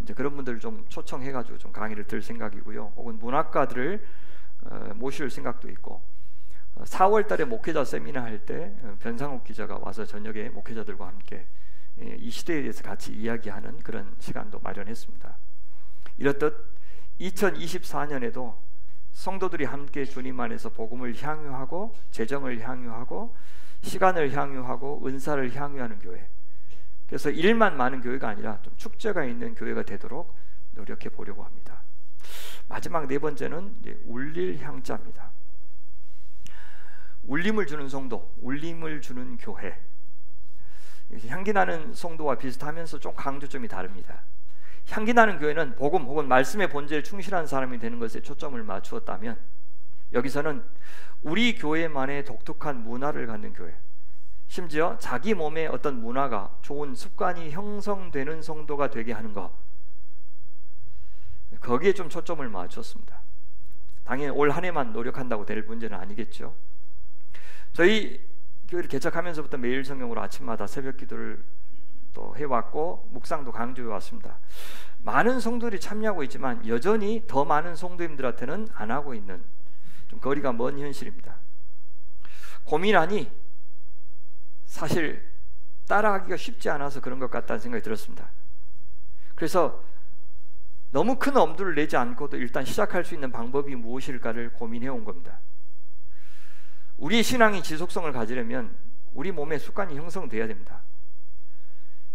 Speaker 1: 이제 그런 분들을 좀 초청해가지고 좀 강의를 들 생각이고요. 혹은 문학가들을 모실 생각도 있고 4월달에 목회자 세미나 할 때 변상욱 기자가 와서 저녁에 목회자들과 함께 이 시대에 대해서 같이 이야기하는 그런 시간도 마련했습니다. 이렇듯 2024년에도 성도들이 함께 주님 안에서 복음을 향유하고 재정을 향유하고 시간을 향유하고 은사를 향유하는 교회, 그래서 일만 많은 교회가 아니라 좀 축제가 있는 교회가 되도록 노력해 보려고 합니다. 마지막 네 번째는 이제 울릴 향자입니다. 울림을 주는 성도, 울림을 주는 교회. 향기 나는 성도와 비슷하면서 좀 강조점이 다릅니다. 향기 나는 교회는 복음 혹은 말씀의 본질에 충실한 사람이 되는 것에 초점을 맞추었다면, 여기서는 우리 교회만의 독특한 문화를 갖는 교회, 심지어 자기 몸에 어떤 문화가 좋은 습관이 형성되는 성도가 되게 하는 것, 거기에 좀 초점을 맞췄습니다. 당연히 올 한 해만 노력한다고 될 문제는 아니겠죠. 저희 교회를 개척하면서부터 매일 성경으로 아침마다 새벽 기도를 또 해왔고 묵상도 강조해 왔습니다. 많은 성도들이 참여하고 있지만 여전히 더 많은 성도님들한테는 안 하고 있는 좀 거리가 먼 현실입니다. 고민하니 사실 따라하기가 쉽지 않아서 그런 것 같다는 생각이 들었습니다. 그래서 너무 큰 엄두를 내지 않고도 일단 시작할 수 있는 방법이 무엇일까를 고민해 온 겁니다. 우리의 신앙이 지속성을 가지려면 우리 몸에 습관이 형성돼야 됩니다.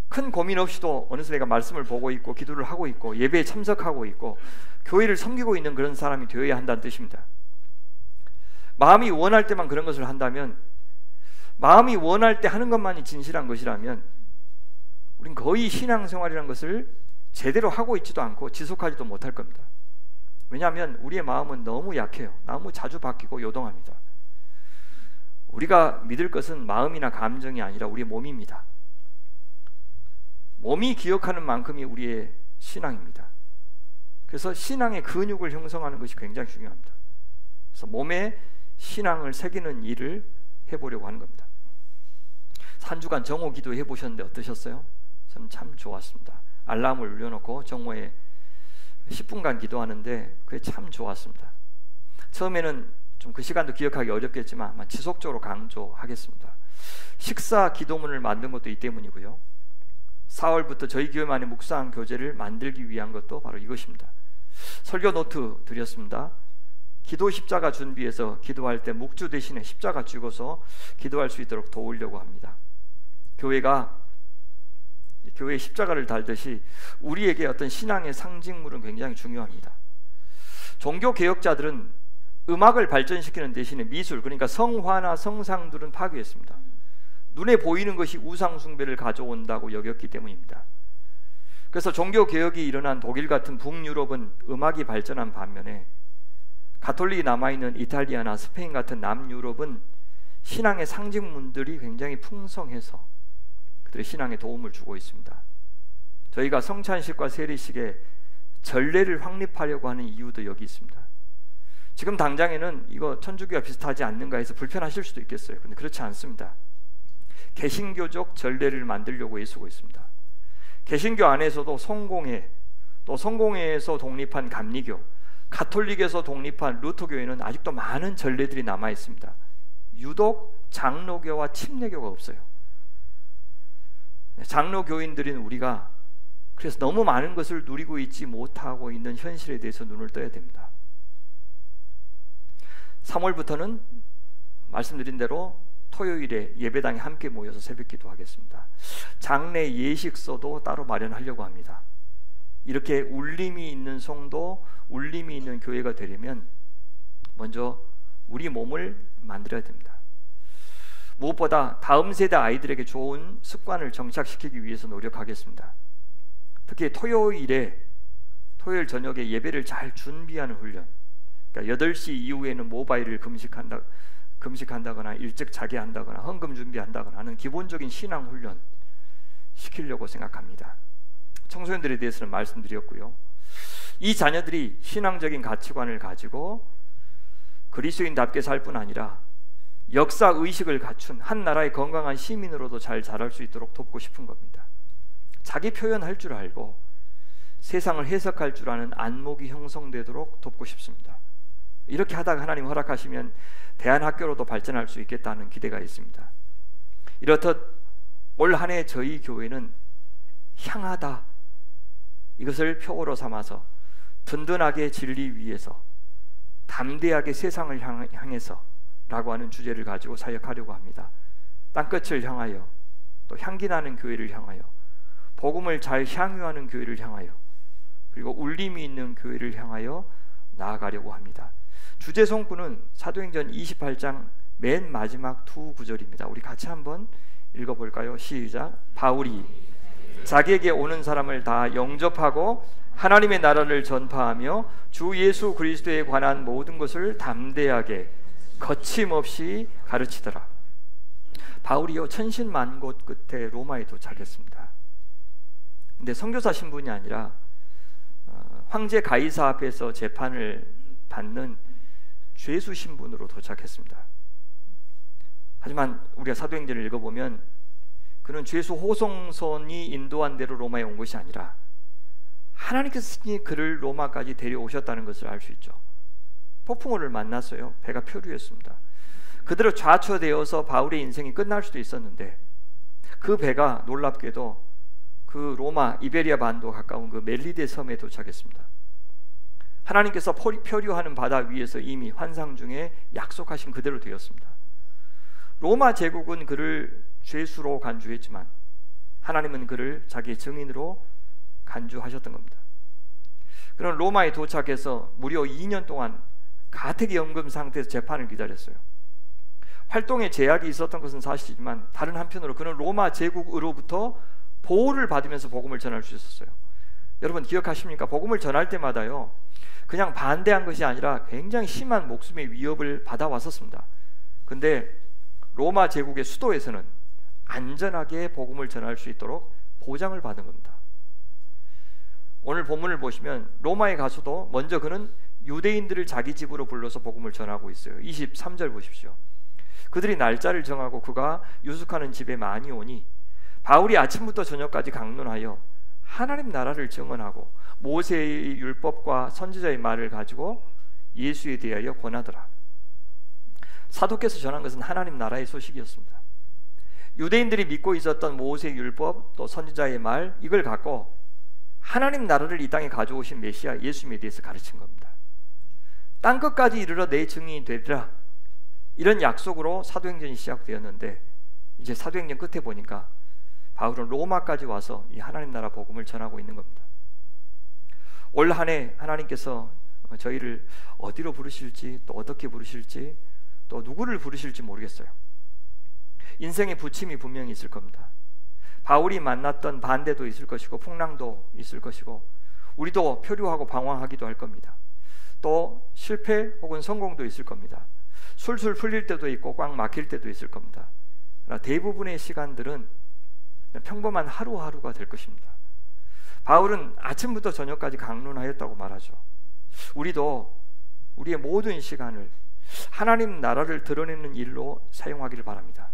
Speaker 1: 큰 고민 없이도 어느새 내가 말씀을 보고 있고 기도를 하고 있고 예배에 참석하고 있고 교회를 섬기고 있는 그런 사람이 되어야 한다는 뜻입니다. 마음이 원할 때만 그런 것을 한다면, 마음이 원할 때 하는 것만이 진실한 것이라면 우린 거의 신앙생활이라는 것을 제대로 하고 있지도 않고 지속하지도 못할 겁니다. 왜냐하면 우리의 마음은 너무 약해요. 너무 자주 바뀌고 요동합니다. 우리가 믿을 것은 마음이나 감정이 아니라 우리의 몸입니다. 몸이 기억하는 만큼이 우리의 신앙입니다. 그래서 신앙의 근육을 형성하는 것이 굉장히 중요합니다. 그래서 몸에 신앙을 새기는 일을 해보려고 하는 겁니다. 한 주간 정오 기도 해보셨는데 어떠셨어요? 저는 참 좋았습니다. 알람을 울려놓고 정오에 10분간 기도하는데 그게 참 좋았습니다. 처음에는 좀 그 시간도 기억하기 어렵겠지만 지속적으로 강조하겠습니다. 식사 기도문을 만든 것도 이 때문이고요. 4월부터 저희 교회만의 묵상 교재를 만들기 위한 것도 바로 이것입니다. 설교 노트 드렸습니다. 기도 십자가 준비해서 기도할 때 묵주 대신에 십자가 쥐고서 기도할 수 있도록 도우려고 합니다. 교회가 교회에 십자가를 달듯이 우리에게 어떤 신앙의 상징물은 굉장히 중요합니다. 종교 개혁자들은 음악을 발전시키는 대신에 미술, 그러니까 성화나 성상들은 파괴했습니다. 눈에 보이는 것이 우상 숭배를 가져온다고 여겼기 때문입니다. 그래서 종교 개혁이 일어난 독일 같은 북유럽은 음악이 발전한 반면에 가톨릭이 남아있는 이탈리아나 스페인 같은 남유럽은 신앙의 상징물들이 굉장히 풍성해서 그들의 신앙에 도움을 주고 있습니다. 저희가 성찬식과 세례식에 전례를 확립하려고 하는 이유도 여기 있습니다. 지금 당장에는 이거 천주교와 비슷하지 않는가 해서 불편하실 수도 있겠어요. 근데 그렇지 않습니다. 개신교적 전례를 만들려고 애쓰고 있습니다. 개신교 안에서도 성공회, 또 성공회에서 독립한 감리교, 가톨릭에서 독립한 루터교회는 아직도 많은 전례들이 남아 있습니다. 유독 장로교와 침례교가 없어요. 장로교인들인 우리가 그래서 너무 많은 것을 누리고 있지 못하고 있는 현실에 대해서 눈을 떠야 됩니다. 3월부터는 말씀드린 대로 토요일에 예배당에 함께 모여서 새벽기도 하겠습니다. 장례 예식서도 따로 마련하려고 합니다. 이렇게 울림이 있는 성도, 울림이 있는 교회가 되려면 먼저 우리 몸을 만들어야 됩니다. 무엇보다 다음 세대 아이들에게 좋은 습관을 정착시키기 위해서 노력하겠습니다. 특히 토요일 저녁에 예배를 잘 준비하는 훈련, 그러니까 8시 이후에는 모바일을 금식한다거나 일찍 자게 한다거나 헌금 준비한다거나 하는 기본적인 신앙 훈련 시키려고 생각합니다. 청소년들에 대해서는 말씀드렸고요. 이 자녀들이 신앙적인 가치관을 가지고 그리스도인답게 살 뿐 아니라 역사 의식을 갖춘 한 나라의 건강한 시민으로도 잘 자랄 수 있도록 돕고 싶은 겁니다. 자기 표현할 줄 알고 세상을 해석할 줄 아는 안목이 형성되도록 돕고 싶습니다. 이렇게 하다가 하나님 허락하시면 대안학교로도 발전할 수 있겠다는 기대가 있습니다. 이렇듯 올 한 해 저희 교회는 향하다, 이것을 표어로 삼아서 든든하게 진리 위에서 담대하게 세상을 향해서 라고 하는 주제를 가지고 사역하려고 합니다. 땅끝을 향하여, 또 향기 나는 교회를 향하여, 복음을 잘 향유하는 교회를 향하여, 그리고 울림이 있는 교회를 향하여 나아가려고 합니다. 주제 성구는 사도행전 28장 맨 마지막 두 구절입니다. 우리 같이 한번 읽어볼까요? 시작. 바울이 자기에게 오는 사람을 다 영접하고 하나님의 나라를 전파하며 주 예수 그리스도에 관한 모든 것을 담대하게 거침없이 가르치더라. 바울이요, 천신만고 끝에 로마에 도착했습니다. 근데 선교사 신분이 아니라 황제 가이사 앞에서 재판을 받는 죄수 신분으로 도착했습니다. 하지만 우리가 사도행전을 읽어보면 그는 죄수 호송선이 인도한 대로 로마에 온 것이 아니라 하나님께서 그를 로마까지 데려오셨다는 것을 알 수 있죠. 폭풍우를 만났어요. 배가 표류했습니다. 그대로 좌초되어서 바울의 인생이 끝날 수도 있었는데 그 배가 놀랍게도 그 로마 이베리아 반도 가까운 그 멜리데 섬에 도착했습니다. 하나님께서 표류하는 바다 위에서 이미 환상 중에 약속하신 그대로 되었습니다. 로마 제국은 그를 죄수로 간주했지만 하나님은 그를 자기의 증인으로 간주하셨던 겁니다. 그는 로마에 도착해서 무려 2년 동안 가택연금 상태에서 재판을 기다렸어요. 활동에 제약이 있었던 것은 사실이지만 다른 한편으로 그는 로마 제국으로부터 보호를 받으면서 복음을 전할 수 있었어요. 여러분 기억하십니까? 복음을 전할 때마다요, 그냥 반대한 것이 아니라 굉장히 심한 목숨의 위협을 받아왔었습니다. 근데 로마 제국의 수도에서는 안전하게 복음을 전할 수 있도록 보장을 받은 겁니다. 오늘 본문을 보시면 로마에 가서도 먼저 그는 유대인들을 자기 집으로 불러서 복음을 전하고 있어요. 23절 보십시오. 그들이 날짜를 정하고 그가 유숙하는 집에 많이 오니 바울이 아침부터 저녁까지 강론하여 하나님 나라를 증언하고 모세의 율법과 선지자의 말을 가지고 예수에 대하여 권하더라. 사도께서 전한 것은 하나님 나라의 소식이었습니다. 유대인들이 믿고 있었던 모세의 율법 또 선지자의 말, 이걸 갖고 하나님 나라를 이 땅에 가져오신 메시아 예수님에 대해서 가르친 겁니다. 땅끝까지 이르러 내 증인이 되리라, 이런 약속으로 사도행전이 시작되었는데, 이제 사도행전 끝에 보니까 바울은 로마까지 와서 이 하나님 나라 복음을 전하고 있는 겁니다. 올 한 해 하나님께서 저희를 어디로 부르실지, 또 어떻게 부르실지, 또 누구를 부르실지 모르겠어요. 인생의 부침이 분명히 있을 겁니다. 바울이 만났던 반대도 있을 것이고 풍랑도 있을 것이고, 우리도 표류하고 방황하기도 할 겁니다. 또 실패 혹은 성공도 있을 겁니다. 술술 풀릴 때도 있고 꽉 막힐 때도 있을 겁니다. 그러나 대부분의 시간들은 평범한 하루하루가 될 것입니다. 바울은 아침부터 저녁까지 강론하였다고 말하죠. 우리도 우리의 모든 시간을 하나님 나라를 드러내는 일로 사용하기를 바랍니다.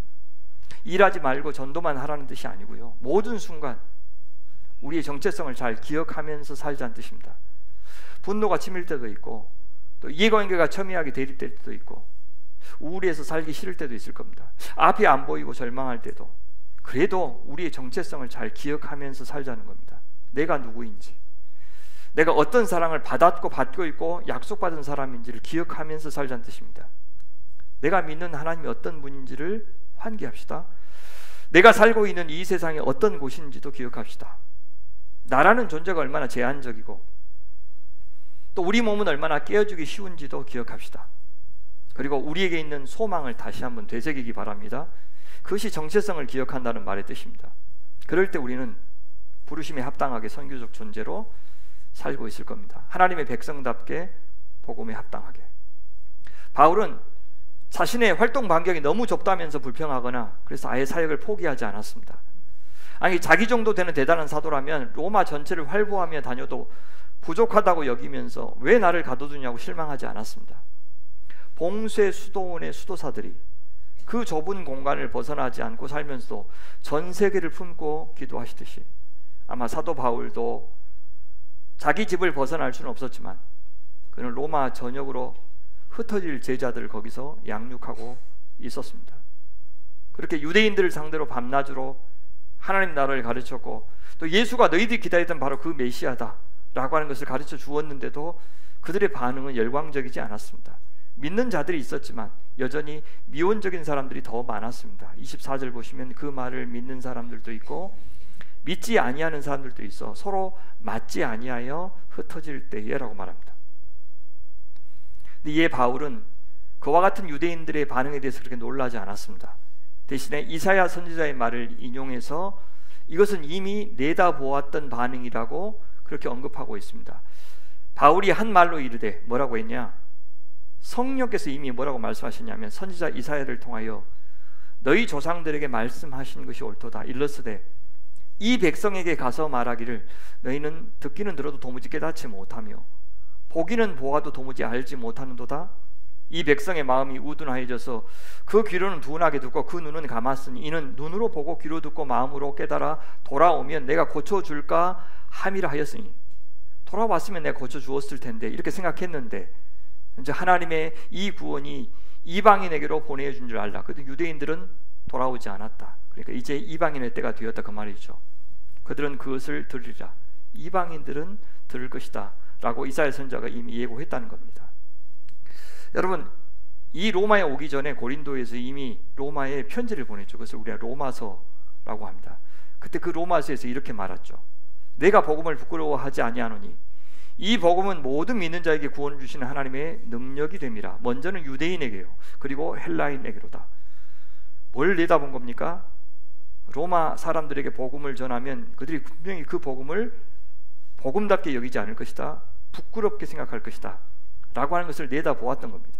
Speaker 1: 일하지 말고 전도만 하라는 뜻이 아니고요, 모든 순간 우리의 정체성을 잘 기억하면서 살자는 뜻입니다. 분노가 치밀 때도 있고, 또 이해관계가 첨예하게 대립될 때도 있고, 우울해서 살기 싫을 때도 있을 겁니다. 앞이 안 보이고 절망할 때도, 그래도 우리의 정체성을 잘 기억하면서 살자는 겁니다. 내가 누구인지, 내가 어떤 사랑을 받았고 받고 있고 약속받은 사람인지를 기억하면서 살자는 뜻입니다. 내가 믿는 하나님이 어떤 분인지를 환기합시다. 내가 살고 있는 이 세상이 어떤 곳인지도 기억합시다. 나라는 존재가 얼마나 제한적이고 또 우리 몸은 얼마나 깨어지기 쉬운지도 기억합시다. 그리고 우리에게 있는 소망을 다시 한번 되새기기 바랍니다. 그것이 정체성을 기억한다는 말의 뜻입니다. 그럴 때 우리는 부르심에 합당하게 선교적 존재로 살고 있을 겁니다. 하나님의 백성답게 복음에 합당하게. 바울은 자신의 활동 반경이 너무 좁다면서 불평하거나 그래서 아예 사역을 포기하지 않았습니다. 아니, 자기 정도 되는 대단한 사도라면 로마 전체를 활보하며 다녀도 부족하다고 여기면서 왜 나를 가둬두냐고 실망하지 않았습니다. 봉쇄 수도원의 수도사들이 그 좁은 공간을 벗어나지 않고 살면서도 전 세계를 품고 기도하시듯이 아마 사도 바울도 자기 집을 벗어날 수는 없었지만 그는 로마 전역으로 흩어질 제자들을 거기서 양육하고 있었습니다. 그렇게 유대인들을 상대로 밤낮으로 하나님 나라를 가르쳤고, 또 예수가 너희들이 기다리던 바로 그 메시아다 라고 하는 것을 가르쳐 주었는데도 그들의 반응은 열광적이지 않았습니다. 믿는 자들이 있었지만 여전히 미온적인 사람들이 더 많았습니다. 24절 보시면 그 말을 믿는 사람들도 있고 믿지 아니하는 사람들도 있어 서로 맞지 아니하여 흩어질 때에 라고 말합니다. 근데 이에 바울은 그와 같은 유대인들의 반응에 대해서 그렇게 놀라지 않았습니다. 대신에 이사야 선지자의 말을 인용해서 이것은 이미 내다보았던 반응이라고 그렇게 언급하고 있습니다. 바울이 한 말로 이르되 뭐라고 했냐? 성령께서 이미 뭐라고 말씀하셨냐면 선지자 이사야를 통하여 너희 조상들에게 말씀하신 것이 옳도다. 일러스되 이 백성에게 가서 말하기를 너희는 듣기는 들어도 도무지 깨닫지 못하며 보기는 보아도 도무지 알지 못하는도다. 이 백성의 마음이 우둔하여져서 그 귀로는 둔하게 듣고 그 눈은 감았으니 이는 눈으로 보고 귀로 듣고 마음으로 깨달아 돌아오면 내가 고쳐줄까 함이라 하였으니, 돌아왔으면 내가 고쳐주었을 텐데 이렇게 생각했는데 이제 하나님의 이 구원이 이방인에게로 보내준 줄 알라. 그런데 유대인들은 돌아오지 않았다. 그러니까 이제 이방인의 때가 되었다 그 말이죠. 그들은 그것을 들으리라. 이방인들은 들을 것이다 라고 이사야 선지자가 이미 예고했다는 겁니다. 여러분, 이 로마에 오기 전에 고린도에서 이미 로마에 편지를 보냈죠. 그래서 우리가 로마서라고 합니다. 그때 그 로마서에서 이렇게 말했죠. 내가 복음을 부끄러워하지 아니하노니 이 복음은 모든 믿는 자에게 구원을 주시는 하나님의 능력이 됨이라. 먼저는 유대인에게요, 그리고 헬라인에게로다. 뭘 내다본 겁니까? 로마 사람들에게 복음을 전하면 그들이 분명히 그 복음을 복음답게 여기지 않을 것이다, 부끄럽게 생각할 것이다 라고 하는 것을 내다보았던 겁니다.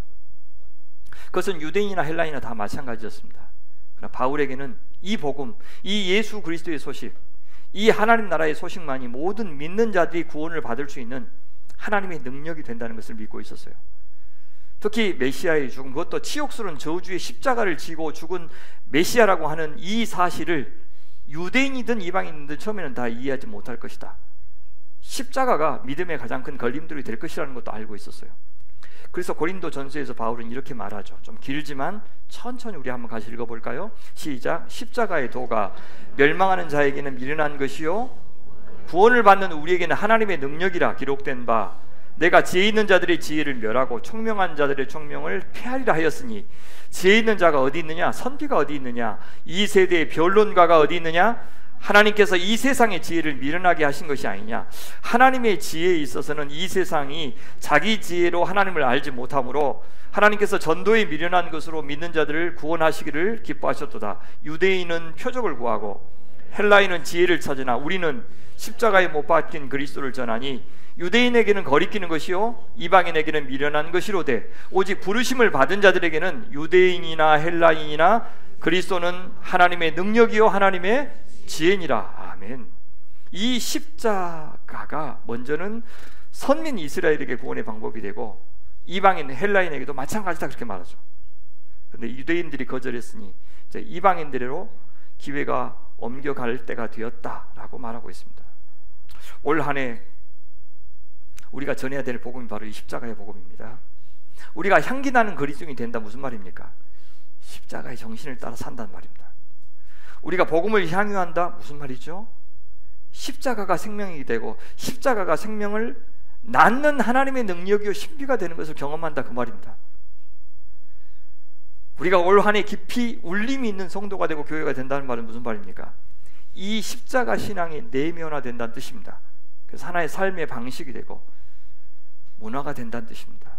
Speaker 1: 그것은 유대인이나 헬라인이나 다 마찬가지였습니다. 그러나 바울에게는 이 복음, 이 예수 그리스도의 소식, 이 하나님 나라의 소식만이 모든 믿는 자들이 구원을 받을 수 있는 하나님의 능력이 된다는 것을 믿고 있었어요. 특히 메시아의 죽음, 그것도 치욕스러운 저주의 십자가를 지고 죽은 메시아라고 하는 이 사실을 유대인이든 이방인이든 처음에는 다 이해하지 못할 것이다. 십자가가 믿음의 가장 큰 걸림돌이 될 것이라는 것도 알고 있었어요. 그래서 고린도 전서에서 바울은 이렇게 말하죠. 좀 길지만 천천히 우리 한번 같이 읽어볼까요? 시작. 십자가의 도가 멸망하는 자에게는 미련한 것이요 구원을 받는 우리에게는 하나님의 능력이라 기록된 바, 내가 지혜 있는 자들의 지혜를 멸하고 총명한 자들의 총명을 폐하리라 하였으니, 지혜 있는 자가 어디 있느냐? 선비가 어디 있느냐? 이 세대의 변론가가 어디 있느냐? 하나님께서 이 세상의 지혜를 미련하게 하신 것이 아니냐? 하나님의 지혜에 있어서는 이 세상이 자기 지혜로 하나님을 알지 못하므로 하나님께서 전도에 미련한 것으로 믿는 자들을 구원하시기를 기뻐하셨도다. 유대인은 표적을 구하고 헬라인은 지혜를 찾으나 우리는 십자가에 못 박힌 그리스도를 전하니, 유대인에게는 거리끼는 것이요 이방인에게는 미련한 것이로되 오직 부르심을 받은 자들에게는 유대인이나 헬라인이나 그리스도는 하나님의 능력이요 하나님의 지혜니라. 아멘. 이 십자가가 먼저는 선민 이스라엘에게 구원의 방법이 되고 이방인 헬라인에게도 마찬가지다, 그렇게 말하죠. 그런데 유대인들이 거절했으니 이제 이방인들로 기회가 옮겨갈 때가 되었다라고 말하고 있습니다. 올 한 해 우리가 전해야 될 복음이 바로 이 십자가의 복음입니다. 우리가 향기 나는 그리스도인이 된다, 무슨 말입니까? 십자가의 정신을 따라 산다는 말입니다. 우리가 복음을 향유한다, 무슨 말이죠? 십자가가 생명이 되고 십자가가 생명을 낳는 하나님의 능력이요 신비가 되는 것을 경험한다, 그 말입니다. 우리가 올 한 해 깊이 울림이 있는 성도가 되고 교회가 된다는 말은 무슨 말입니까? 이 십자가 신앙이 내면화된다는 뜻입니다. 그래서 하나의 삶의 방식이 되고 문화가 된다는 뜻입니다.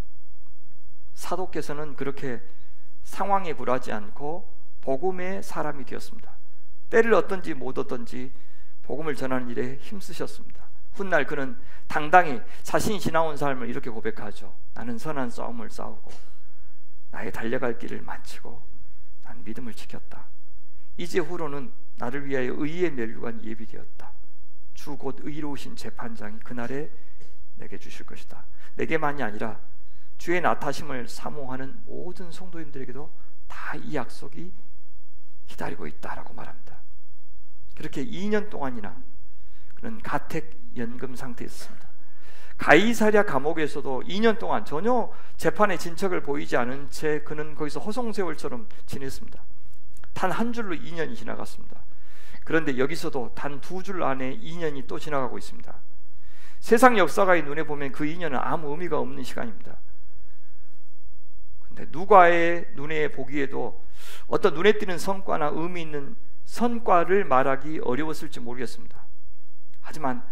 Speaker 1: 사도께서는 그렇게 상황에 굴하지 않고 복음의 사람이 되었습니다. 때를 얻든지 못 얻든지 복음을 전하는 일에 힘쓰셨습니다. 훗날 그는 당당히 자신이 지나온 삶을 이렇게 고백하죠. 나는 선한 싸움을 싸우고 나의 달려갈 길을 마치고 난 믿음을 지켰다. 이제 후로는 나를 위하여 의의 면류관이 예비되었다. 주 곧 의로우신 재판장이 그날에 내게 주실 것이다. 내게만이 아니라 주의 나타심을 사모하는 모든 성도인들에게도 다 이 약속이 기다리고 있다라고 말합니다. 그렇게 2년 동안이나 그는 가택 연금 상태에 있었습니다. 가이사랴 감옥에서도 2년 동안 전혀 재판의 진척을 보이지 않은 채 그는 거기서 허송세월처럼 지냈습니다. 단 한 줄로 2년이 지나갔습니다. 그런데 여기서도 단 2줄 안에 2년이 또 지나가고 있습니다. 세상 역사가의 눈에 보면 그 2년은 아무 의미가 없는 시간입니다. 근데 누가의 눈에 보기에도 어떤 눈에 띄는 성과나 의미 있는 성과를 말하기 어려웠을지 모르겠습니다. 하지만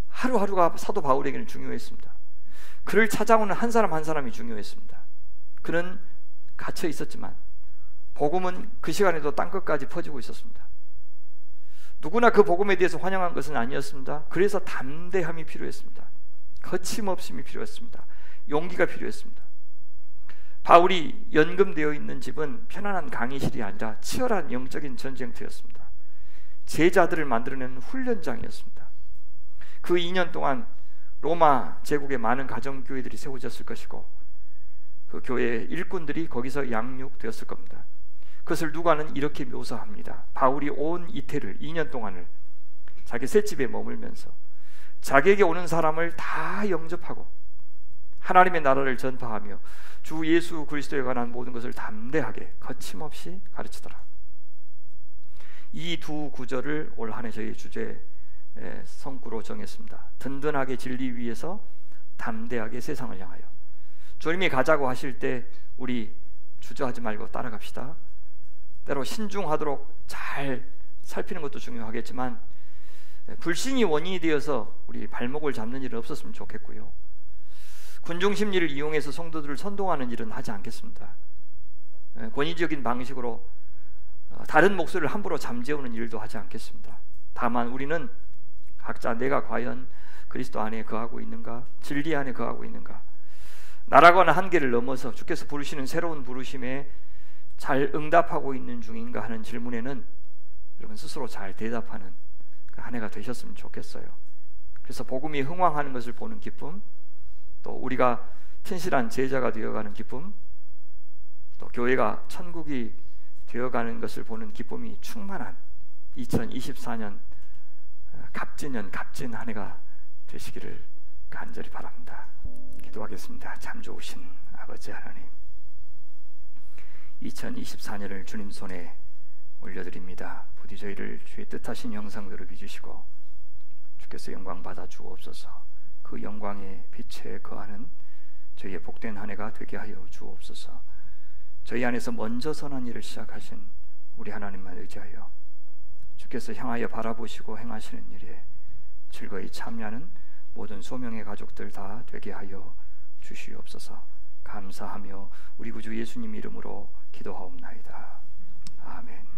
Speaker 1: 하루하루가 사도 바울에게는 중요했습니다. 그를 찾아오는 한 사람 한 사람이 중요했습니다. 그는 갇혀 있었지만 복음은 그 시간에도 땅끝까지 퍼지고 있었습니다. 누구나 그 복음에 대해서 환영한 것은 아니었습니다. 그래서 담대함이 필요했습니다. 거침없음이 필요했습니다. 용기가 필요했습니다. 바울이 연금되어 있는 집은 편안한 강의실이 아니라 치열한 영적인 전쟁터였습니다. 제자들을 만들어내는 훈련장이었습니다. 그 2년 동안 로마 제국의 많은 가정교회들이 세워졌을 것이고 그 교회의 일꾼들이 거기서 양육되었을 겁니다. 그것을 누가는 이렇게 묘사합니다. 바울이 온 이태를 2년 동안을 자기 셋집에 머물면서 자기에게 오는 사람을 다 영접하고 하나님의 나라를 전파하며 주 예수 그리스도에 관한 모든 것을 담대하게 거침없이 가르치더라. 이 두 구절을 올 한 해 저희 주제 성구로 정했습니다. 든든하게 진리 위에서 담대하게 세상을 향하여. 주님이 가자고 하실 때 우리 주저하지 말고 따라갑시다. 때로 신중하도록 잘 살피는 것도 중요하겠지만 불신이 원인이 되어서 우리 발목을 잡는 일은 없었으면 좋겠고요. 군중심리를 이용해서 성도들을 선동하는 일은 하지 않겠습니다. 권위적인 방식으로 다른 목소리를 함부로 잠재우는 일도 하지 않겠습니다. 다만 우리는 각자 내가 과연 그리스도 안에 거하고 있는가? 진리 안에 거하고 있는가? 나라고 하는 한계를 넘어서 주께서 부르시는 새로운 부르심에 잘 응답하고 있는 중인가 하는 질문에는 여러분 스스로 잘 대답하는 그 한 해가 되셨으면 좋겠어요. 그래서 복음이 흥왕하는 것을 보는 기쁨, 또 우리가 튼실한 제자가 되어가는 기쁨, 또 교회가 천국이 되어가는 것을 보는 기쁨이 충만한 2024년 갑진년 갑진 한 해가 되시기를 간절히 바랍니다. 기도하겠습니다. 참 좋으신 아버지 하나님, 2024년을 주님 손에 올려드립니다. 부디 저희를 주의 뜻하신 형상대로 빚으시고 주께서 영광 받아 주옵소서. 그 영광의 빛에 거하는 저희의 복된 한 해가 되게 하여 주옵소서. 저희 안에서 먼저 선한 일을 시작하신 우리 하나님만 의지하여 주께서 향하여 바라보시고 행하시는 일에 즐거이 참여하는 모든 소명의 가족들 다 되게 하여 주시옵소서. 감사하며 우리 구주 예수님 이름으로 기도하옵나이다. 아멘.